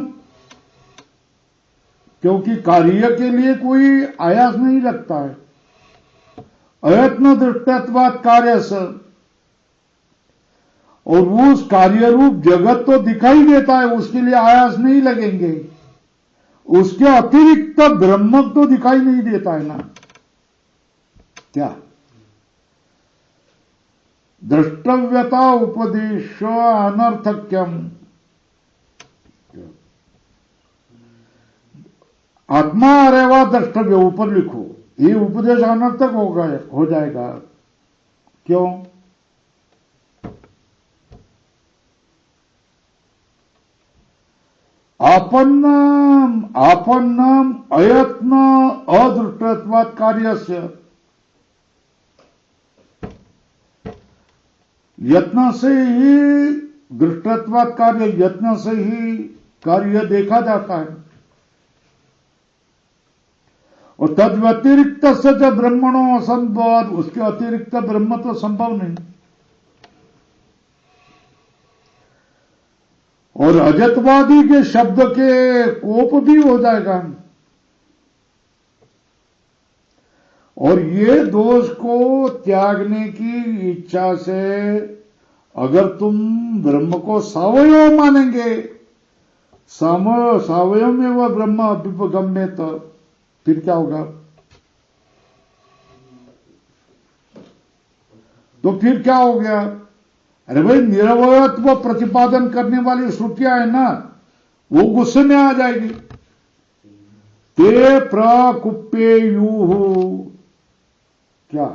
Speaker 1: क्योंकि कार्य के लिए कोई आयास नहीं लगता है। अयत्न दृष्टत्वात् कार्य से और उस कार्य रूप जगत तो दिखाई देता है, उसके लिए आयास नहीं लगेंगे। उसके अतिरिक्त ब्रह्म तो दिखाई नहीं देता है ना। क्या द्रष्टव्यता उपदेश अनर्थक्यम, आत्मा अरेवा द्रष्टव्य, ऊपर लिखो, ये उपदेश अनर्थक हो जाएगा। क्यों? आपन्नम अयत्न अदृष्टत्वात् कार्यस्य, यत्न से ही दृष्टत्वात् कार्य, यत्न से ही कार्य देखा जाता है। और तद व्यतिरिक्त से जब ब्रह्मणो असंभव, उसके अतिरिक्त ब्रह्म तो संभव नहीं। और अजतवादी के शब्द के कोप भी हो जाएगा। और ये दोष को त्यागने की इच्छा से अगर तुम ब्रह्म को सावयव मानेंगे, सावयव में वह ब्रह्म अभ्युपगम्य, तो फिर क्या होगा? तो फिर क्या हो गया? अरे भाई, निरवयत्व प्रतिपादन करने वाली श्रुतियां है ना, वो गुस्से में आ जाएगी। ते प्रकुप्पेयुः, क्या?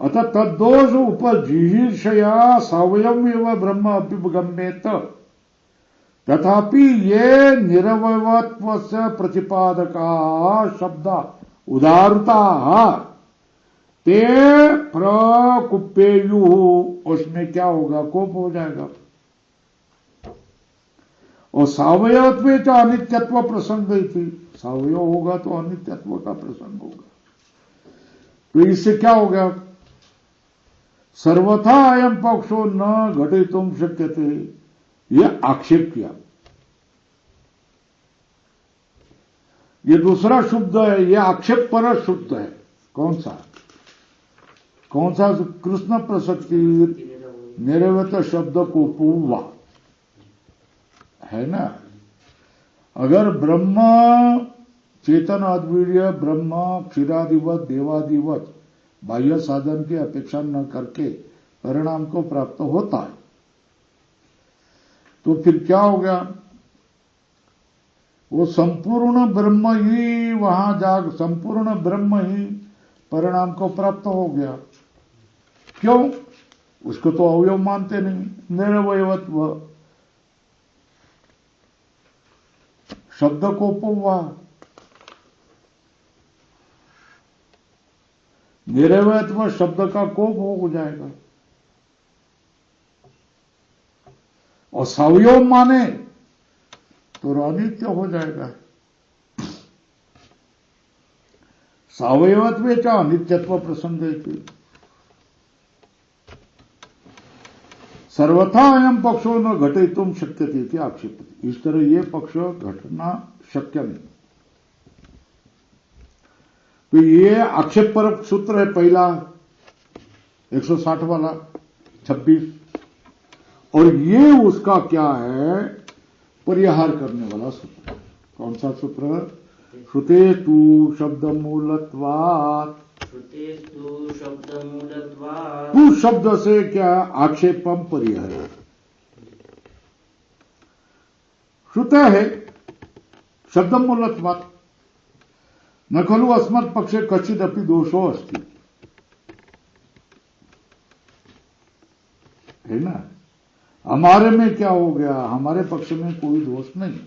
Speaker 1: अतः तद्दोष उपजिहीर्षया सावयवमेव ब्रह्म अभ्युपगम्येत, तथापि ये निरवयत्व से प्रतिपादका शब्द उदारता ते प्रकुप्पेयु, उसमें क्या होगा? कोप हो जाएगा। और सावयवत्व में तो अनित्यत्व प्रसंग ही थी, सावयव होगा तो अनित्यत्व का प्रसंग होगा। तो इससे क्या होगा? सर्वथा अयम पक्षो न घटितुम शक्यते, यह आक्षेप किया। ये दूसरा शुद्ध है, यह आक्षेप पर शुद्ध है। कौन सा? कौन सा? कृष्ण प्रसक्ति निरवत शब्द को पूर्वा है ना। अगर ब्रह्म चेतन अद्वितीय ब्रह्म क्षीरादिवत देवादिवत बाह्य साधन की अपेक्षा न करके परिणाम को प्राप्त होता है, तो फिर क्या हो गया? वो संपूर्ण ब्रह्म ही वहां संपूर्ण ब्रह्म ही परिणाम को प्राप्त हो गया। क्यों? उसको तो अवयव मानते नहीं। निरवयत्व शब्द को हुआ, निरवयत्व शब्द का कोप हो जाएगा। और सावयव माने तो अनित्य हो जाएगा। सावयवत्व का अनित्यत्व प्रसंग है। सर्वथा अयम पक्षो न घटितुम शक्यते इति आक्षेपति, इस तरह ये पक्ष घटना शक्य नहीं। तो ये आक्षेप परक सूत्र है पहला 160 वाला 26, और ये उसका क्या है? परिहार करने वाला सूत्र। कौन सा सूत्र? श्रुते तु शब्द मूलत्वात्, तू शब्द से क्या? आक्षेपम परिहार। श्रुत है शब्द मूलत्वात् न खलु अस्मत् पक्षे कचिदपि दोषो अस्ति, है ना। हमारे में क्या हो गया? हमारे पक्ष में कोई दोष नहीं।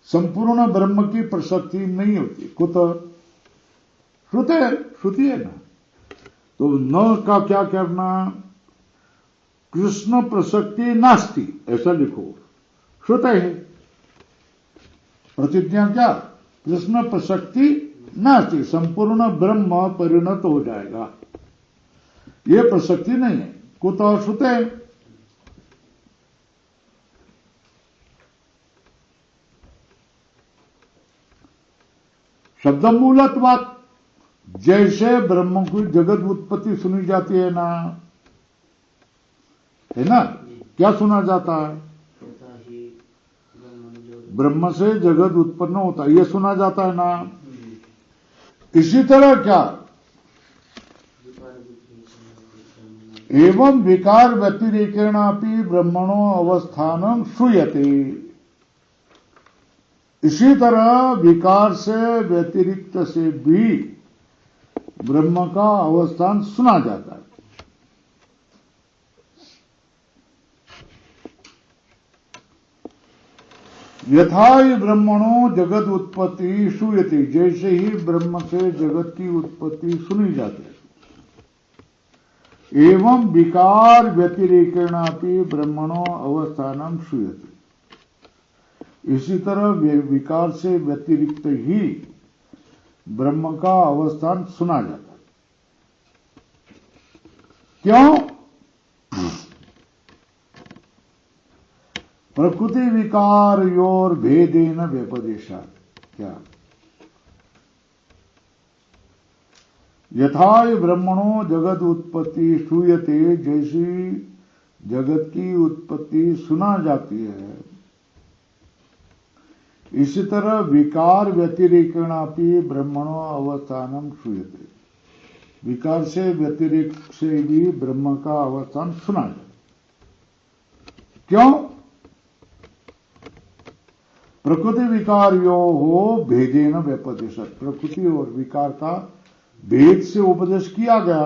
Speaker 1: संपूर्ण ब्रह्म की प्रसक्ति नहीं होती। कुत श्रुति है ना। तो न का क्या करना? कृष्ण प्रसक्ति नास्ति ऐसा लिखो। श्रुत है प्रतिज्ञा क्या? कृष्ण प्रसक्ति नास्ति, संपूर्ण ब्रह्म परिणत हो जाएगा, ये प्रसक्ति नहीं है। कुत श्रुत है। शब्द मूलत्वात्, जैसे ब्रह्म की जगत उत्पत्ति सुनी जाती है ना, क्या सुना जाता है?
Speaker 2: तथा ही
Speaker 1: ब्रह्म से जगत उत्पन्न होता है, यह सुना जाता है ना। इसी तरह क्या एवं विकार व्यतिरेकेणापि ब्रह्मणो अवस्थानम श्रूयते, इसी तरह विकार से व्यतिरिक्त से भी ब्रह्म का अवस्थान सुना जाता है। यथा ही ब्रह्मणो जगत उत्पत्ति श्रूयते, जैसे ही ब्रह्म से जगत की उत्पत्ति सुनी जाती है, एवं विकार व्यतिरेकेणापि ब्रह्मणो अवस्थानम श्रूयते, इसी तरह विकार से व्यतिरिक्त ही ब्रह्म का अवस्थान सुना जाता है। क्यों? प्रकृति विकार योर भेदेन व्यपदेशा, क्या यथा ब्रह्मणो जगत उत्पत्ति श्रूयते, जैसी जगत की उत्पत्ति सुना जाती है, इसी तरह विकार व्यतिरेकेणापि ब्रह्मणो अवस्थानम श्रूयते, विकार से व्यतिरेक से भी ब्रह्म का अवस्थान सुना जाता। क्यों? प्रकृति विकार यो हो भेदेन व्यपदेश, प्रकृति और विकार का भेद से उपदेश किया गया।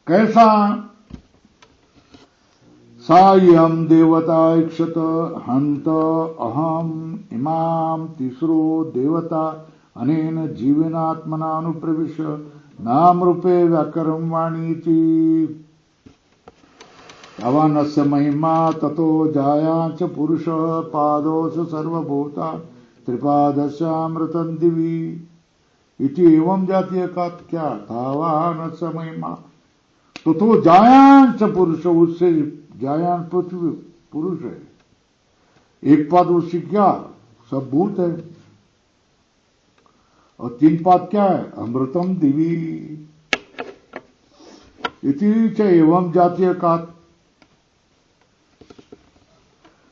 Speaker 1: कैसा? सायं देवता इक्षत हंत अहम इमाम तीसरो देवता अनेन जीवेनात्मना अनुप्रविश नाम रूपे व्याकरण वाणीति, अवानस्य महिमा ततो जायाच पुरुष पादोस सर्वभूता त्रिपादस्यामृतं दिवि इति एवं जातीय का क्या तावानस्य महिमा ततो जायांच पुरुष, उससे जायान पृथ्वी पुरुष है, एक पाद उससे क्या सब भूत है, और तीन पाद क्या है? अमृतम दिवि इति च एवं जातीय का।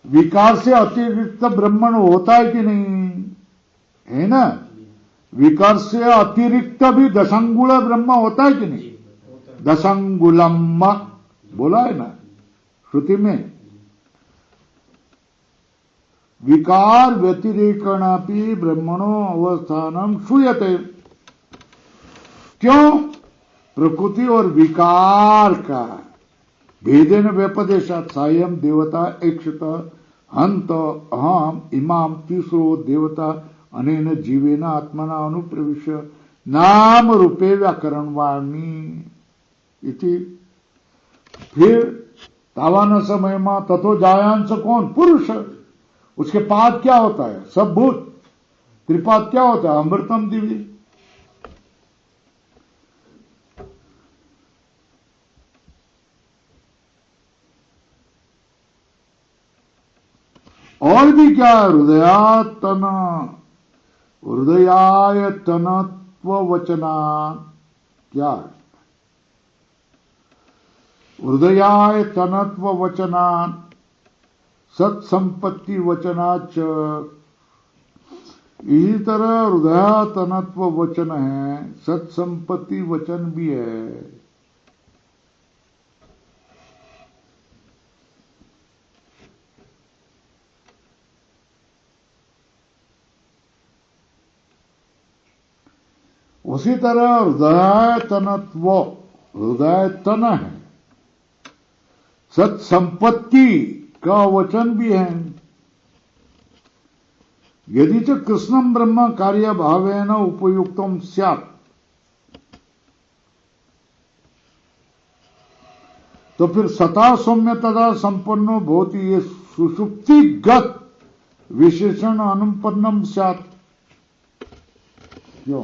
Speaker 1: विकार से अतिरिक्त ब्रह्मण होता है कि नहीं? है ना। विकार से अतिरिक्त भी दशंगुल ब्रह्म होता है कि नहीं? दशंगुलम बोला है ना श्रुति में। विकार व्यतिरेकेणापि ब्रह्मणो अवस्थानम श्रूयते, क्यों? प्रकृति और विकार का भेदेन व्यपदेशात् सायं देवता इक्षत हंत अहम इमाम तीसरो देवता अनेन जीवेन आत्मना अनुप्रविश्य नाम रूपे व्याकरण वाणी इति। फिर तावानस महिमा ततो जायांश कौन? पुरुष। उसके पाद क्या होता है? सब भूत। त्रिपाद क्या होता है? अमृतम दिव्य। और भी क्या? हृदयायतनत्व वचना, क्या? हृदयायतनत्व वचना सत्संपत्ति वचनाच, इसी तरह हृदयातनत्व वचन है, सत्संपत्ति वचन भी है। उसी तरह हृदयातनत्व, हृदय तन है, सत्संपत्ति का वचन भी है। यदि च कृष्णम ब्रह्म कार्य भावेन उपयुक्तम स्यात्, तो फिर सता सौम्य तथा संपन्नो भवति, ये सुषुप्तिगत विशेषण अनुपन्नम स्यात्। क्यों?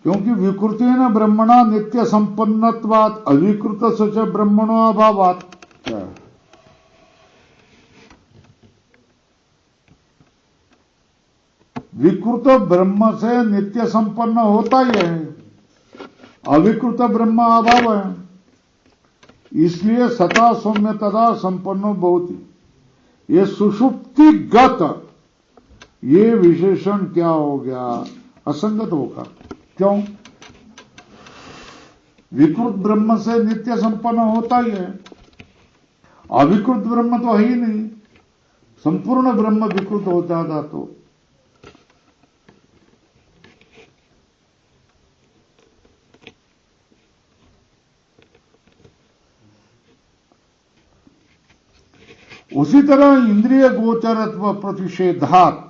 Speaker 1: क्योंकि विकृति न ब्रह्मणा नित्य संपन्नत्वात् अविकृत सच ब्रह्मणो अभावात्। विकृत ब्रह्म से नित्य संपन्न होता ही है, अविकृत ब्रह्म अभाव है। इसलिए सता सौम्य तथा संपन्नो भवति, ये सुषुप्तिगत, ये विशेषण क्या हो गया? असंगत होगा। क्यों? विकृत ब्रह्म से नित्य संपन्न होता ही है, अविकृत ब्रह्म तो है ही नहीं। संपूर्ण ब्रह्म विकृत हो जाता तो उसी तरह इंद्रिय गोचरत्व प्रतिषेधात,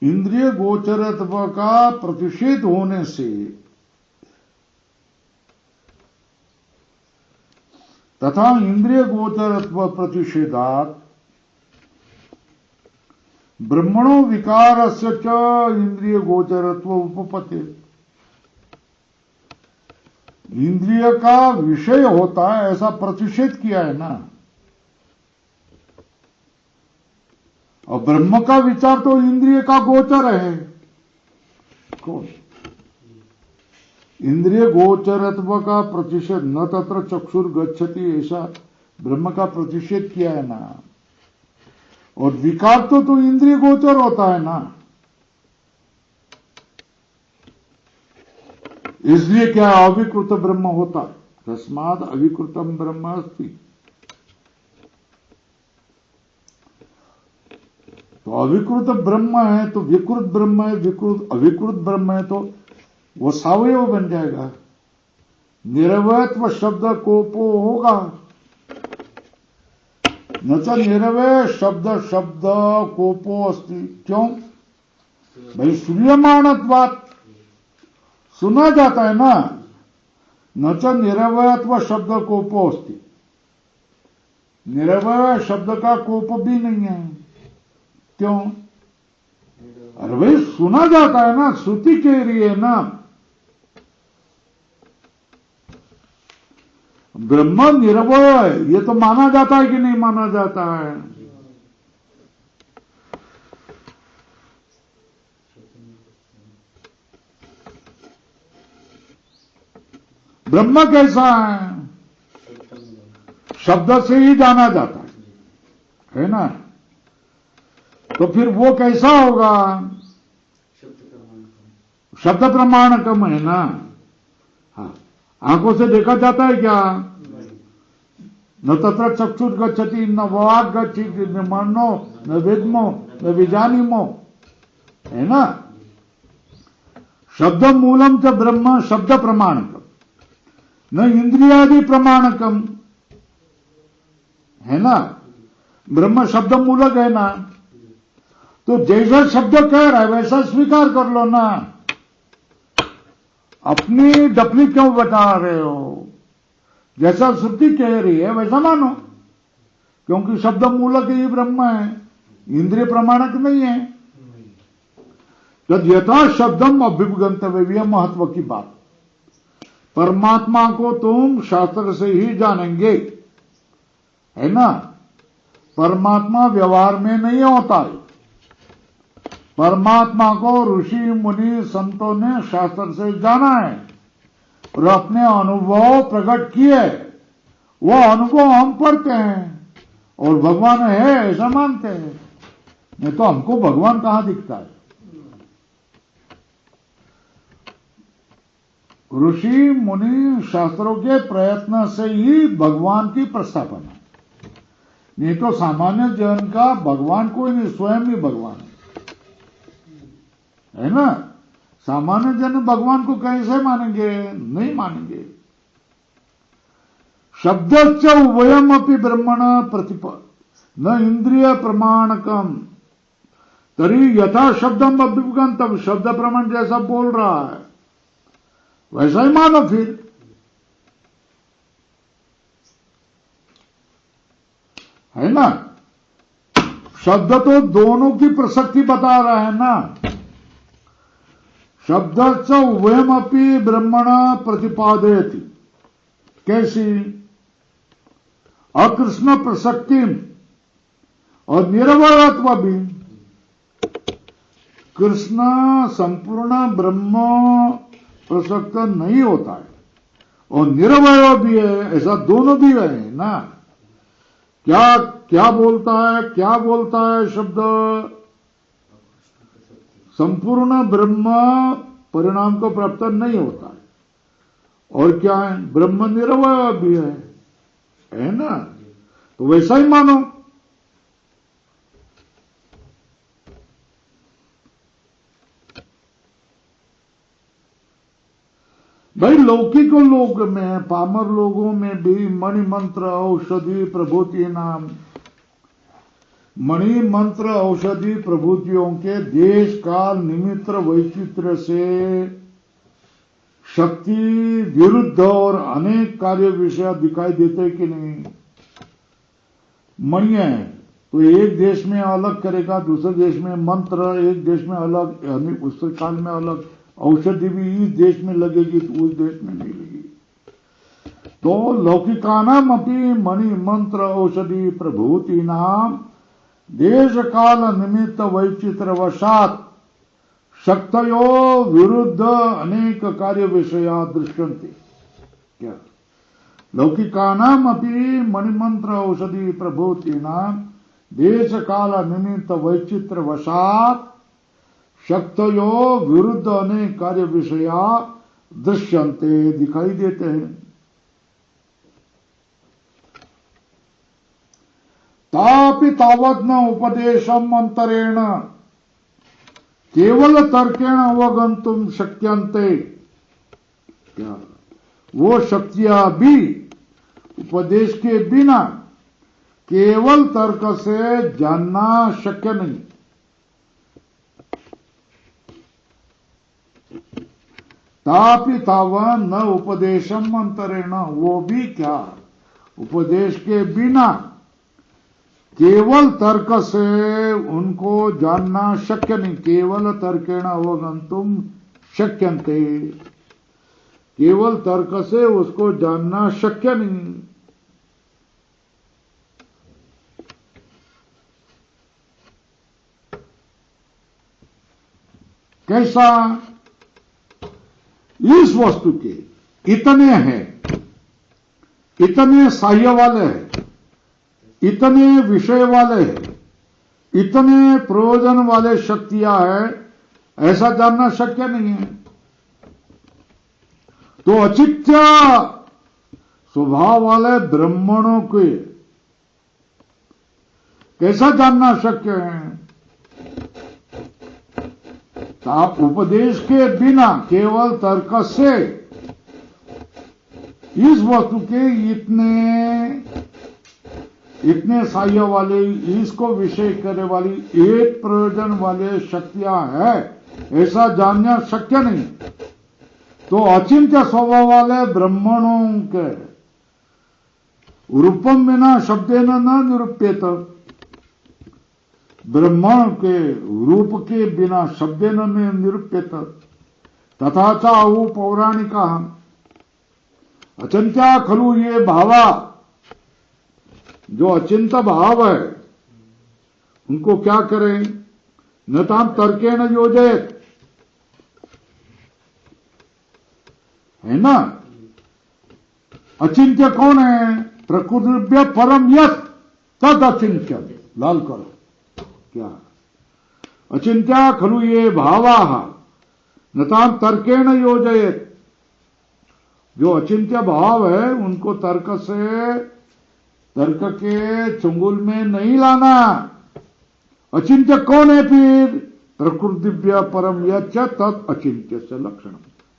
Speaker 1: इंद्रिय गोचरत्व का प्रतिषेध होने से तथा इंद्रिय गोचरत्व प्रतिषेधात ब्रह्मणो विकारस्य च इंद्रिय गोचरत्व उपपत्ति, इंद्रिय का विषय होता है ऐसा प्रतिषेध किया है ना। और ब्रह्म का विचार तो इंद्रिय का गोचर है। कौन? इंद्रिय गोचरत्व का प्रतिषेध, न तत्र चक्षुर गच्छति, ऐसा ब्रह्म का प्रतिषेध किया है ना। और विकार तो इंद्रिय गोचर होता है ना। इसलिए क्या अविकृत ब्रह्म होता है, तस्माद अविकृतम ब्रह्म अस्ति। तो अविकृत ब्रह्म है तो विकृत ब्रह्म है, अविकृत ब्रह्म है तो वो सावयव बन जाएगा। निरवयत्व शब्द कोपो होगा, न च निरवय शब्द कोपो अस्ति। क्यों भाई? श्रूयमाणत्वात्, सुना जाता है ना। न च निरवयत्व शब्द कोपो अस्ति, निरवय शब्द का कोप भी नहीं है। क्यों? अरे भाई सुना जाता है ना, श्रुति कह रही है ना। ब्रह्म निरवय है, ये तो माना जाता है कि नहीं माना जाता है? ब्रह्म कैसा है? शब्द से ही जाना जाता है ना। तो फिर वो कैसा होगा? शब्द प्रमाणकम है ना। हाँ, आंखों से देखा जाता है क्या? न तत्र चक्षुर गच्छति, न वाक् गच्छति, न मनो, न वेद्मो, न विजानीमो, है ना। शब्द मूलम च ब्रह्म शब्द प्रमाणकम, न इंद्रियादि प्रमाणकम, है ना। ब्रह्म शब्द मूलक है ना। तो जैसा शब्द कह रहा है वैसा स्वीकार कर लो ना। अपनी डपली क्यों बता रहे हो? जैसा श्रुति कह रही है वैसा मानो, क्योंकि शब्द मूलक ही ब्रह्म है, इंद्रिय प्रमाणक नहीं है। तद यथा शब्दम अभ्युपगंतव्य, यह महत्व की बात। परमात्मा को तुम शास्त्र से ही जानेंगे, है ना। परमात्मा व्यवहार में नहीं होता है। परमात्मा को ऋषि मुनि संतों ने शास्त्र से जाना है और अपने अनुभव प्रकट किए। वो अनुभव हम पढ़ते हैं और भगवान है ऐसा मानते हैं। नहीं तो हमको भगवान कहां दिखता है? ऋषि मुनि शास्त्रों के प्रयत्न से ही भगवान की प्रस्थापना। नहीं तो सामान्य जन का भगवान कोई नहीं, स्वयं ही भगवान है ना। सामान्य जन भगवान को कैसे मानेंगे? नहीं मानेंगे। शब्दश्च उभयम अपि ब्रह्मण प्रतिप न इंद्रिय प्रमाणकम तरी यथा शब्दम अभ्युपगंतव्य, शब्द प्रमाण जैसा बोल रहा है वैसा ही मानो। फिर है ना। शब्द तो दोनों की प्रसक्ति बता रहा है ना। शब्दश्च उभयमपि ब्रह्मण प्रतिपादयति, कैसी? अकृष्ण प्रसक्ति और निरवयत्व भी, कृष्ण संपूर्ण ब्रह्म प्रसक्त नहीं होता है और निरवय भी है, ऐसा दोनों भी है ना। क्या क्या बोलता है शब्द? संपूर्ण ब्रह्म परिणाम को प्राप्त नहीं होता है। और क्या है? ब्रह्म निरवय भी है ना। तो वैसा ही मानो। भाई लौकिक लोग में, पामर लोगों में भी मणि मंत्र औषधि प्रभूति नाम, मणि मंत्र औषधि प्रभूतियों के देश काल निमित्त वैचित्र से शक्ति विरुद्ध और अनेक कार्य विषय दिखाई देते कि नहीं? मणि है तो एक देश में अलग करेगा, दूसरे देश में मंत्र, एक देश में अलग, उस काल में अलग। औषधि भी इस देश में लगेगी तो उस देश में नहीं लगेगी। तो लौकिकानाम अपि मणि मंत्र औषधि प्रभूति नाम देश काल निमित्त वैचित्र वशात शक्तयो विरुद्ध अनेक कार्य विषया दृश्यन्ते। क्या? लौकिकानाम अपि मणिमंत्र औषधि प्रभूति नाम देश काल निमित्त वैचित्र वशात शक्तयो विरुद्ध अनेक कार्य विषया दृश्यन्ते, दिखाई देते हैं। तापि तावत् न उपदेशम अंतरेण केवल तर्केण अवगंतुम शक्यन्ते। क्या? वो शक्तियां भी उपदेश के बिना केवल तर्क से जानना शक्य नहीं। तापि तावत् न उपदेशम अंतरेण, वो भी क्या? उपदेश के बिना केवल तर्क से उनको जानना शक्य नहीं। केवल तर्केण अवगंतुम शक्यन्ते, केवल तर्क से उसको जानना शक्य नहीं। कैसा? इस वस्तु के इतने हैं, इतने साह्य वाले हैं, इतने विषय वाले हैं, इतने प्रयोजन वाले शक्तियां हैं, ऐसा जानना शक्य नहीं है। तो अचित्य स्वभाव वाले ब्राह्मणों के कैसा जानना शक्य है? आप उपदेश के बिना केवल तर्क से इस वस्तु के इतने साह्य वाले, इसको विषय करने वाली, एक प्रयोजन वाले शक्तियां है, ऐसा जानना शक्य नहीं। तो अचिंत्य स्वभाव वाले ब्राह्मणों के रूपम बिना शब्देन न निरूप्येत, ब्रह्मण के रूप के बिना शब्देन न निरूप्येत। तथा च आहु पौराणिका अचिंत्या खलु ये भावा, जो अचिंत भाव है उनको क्या करें? न ताम तर्केण योजयेत, है ना। अचिंत्य कौन है? प्रकृतिभ्य परम यत् तद अचिंत्य। लाल करो क्या? अचिंत्या खलु ये भावा न ताम तर्केण योजयेत, जो अचिंत्य भाव है उनको तर्क के चंगुल में नहीं लाना। अचिंत्य कौन है फिर? प्रकृतिभ्य परम यच्च तत् अचिंत्य से लक्षण,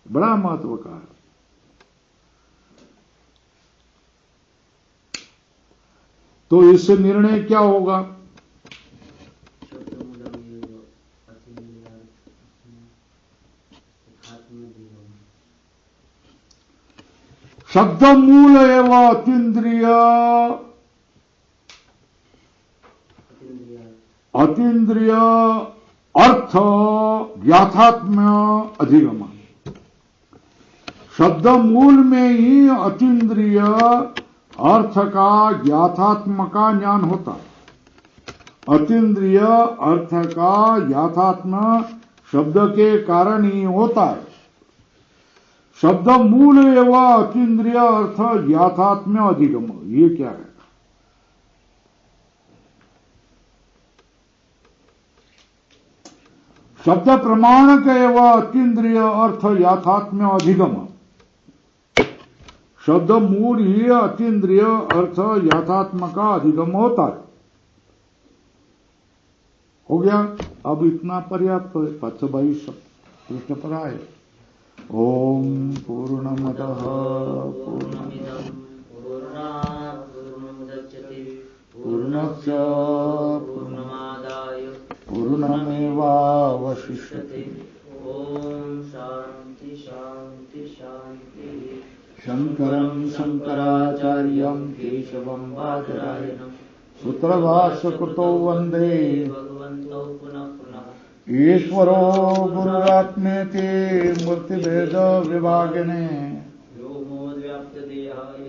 Speaker 1: बड़ा महत्व का है। तो इससे निर्णय क्या होगा? शब्द मूल एवं अतीन्द्रिय अर्थ व्याथात्म्य अधिगम। शब्द मूल में ही अतीन्द्रिय अर्थ का ज्ञातात्म का ज्ञान होता है। अतीन्द्रिय अर्थ का यथात्म शब्द के कारण ही होता है। शब्द मूल एवं अतीन्द्रिय अर्थ यथात्म्य अधिगम, ये क्या है? शब्द प्रमाणक एवं अतीन्द्रिय अर्थ यथात्म्य अधिगम। शब्द मूल ही अतीन्द्रिय अर्थ यथात्म का अधिगम होता है। हो गया, अब इतना पर्याप्त है। 522 पृष्ठ पर आए। ओम पूर्णमदः
Speaker 2: पूर्णमिदं पूर्णात् पूर्णमुदच्यते
Speaker 1: पूर्णस्य
Speaker 2: पूर्णमादाय
Speaker 1: पूर्णमेवावशिष्यते।
Speaker 2: ओम शांति शांति शांति।
Speaker 1: शंकरं शंकराचार्यं केशवं बादरायणं सूत्रभाष्यकृतो वन्दे
Speaker 2: भगवन्तो पुनः पुनः।
Speaker 1: ईश्वरो गुरुरात्मेति मूर्तिभेद विभागिने
Speaker 2: व्योमोद्व्याप्तदेहाय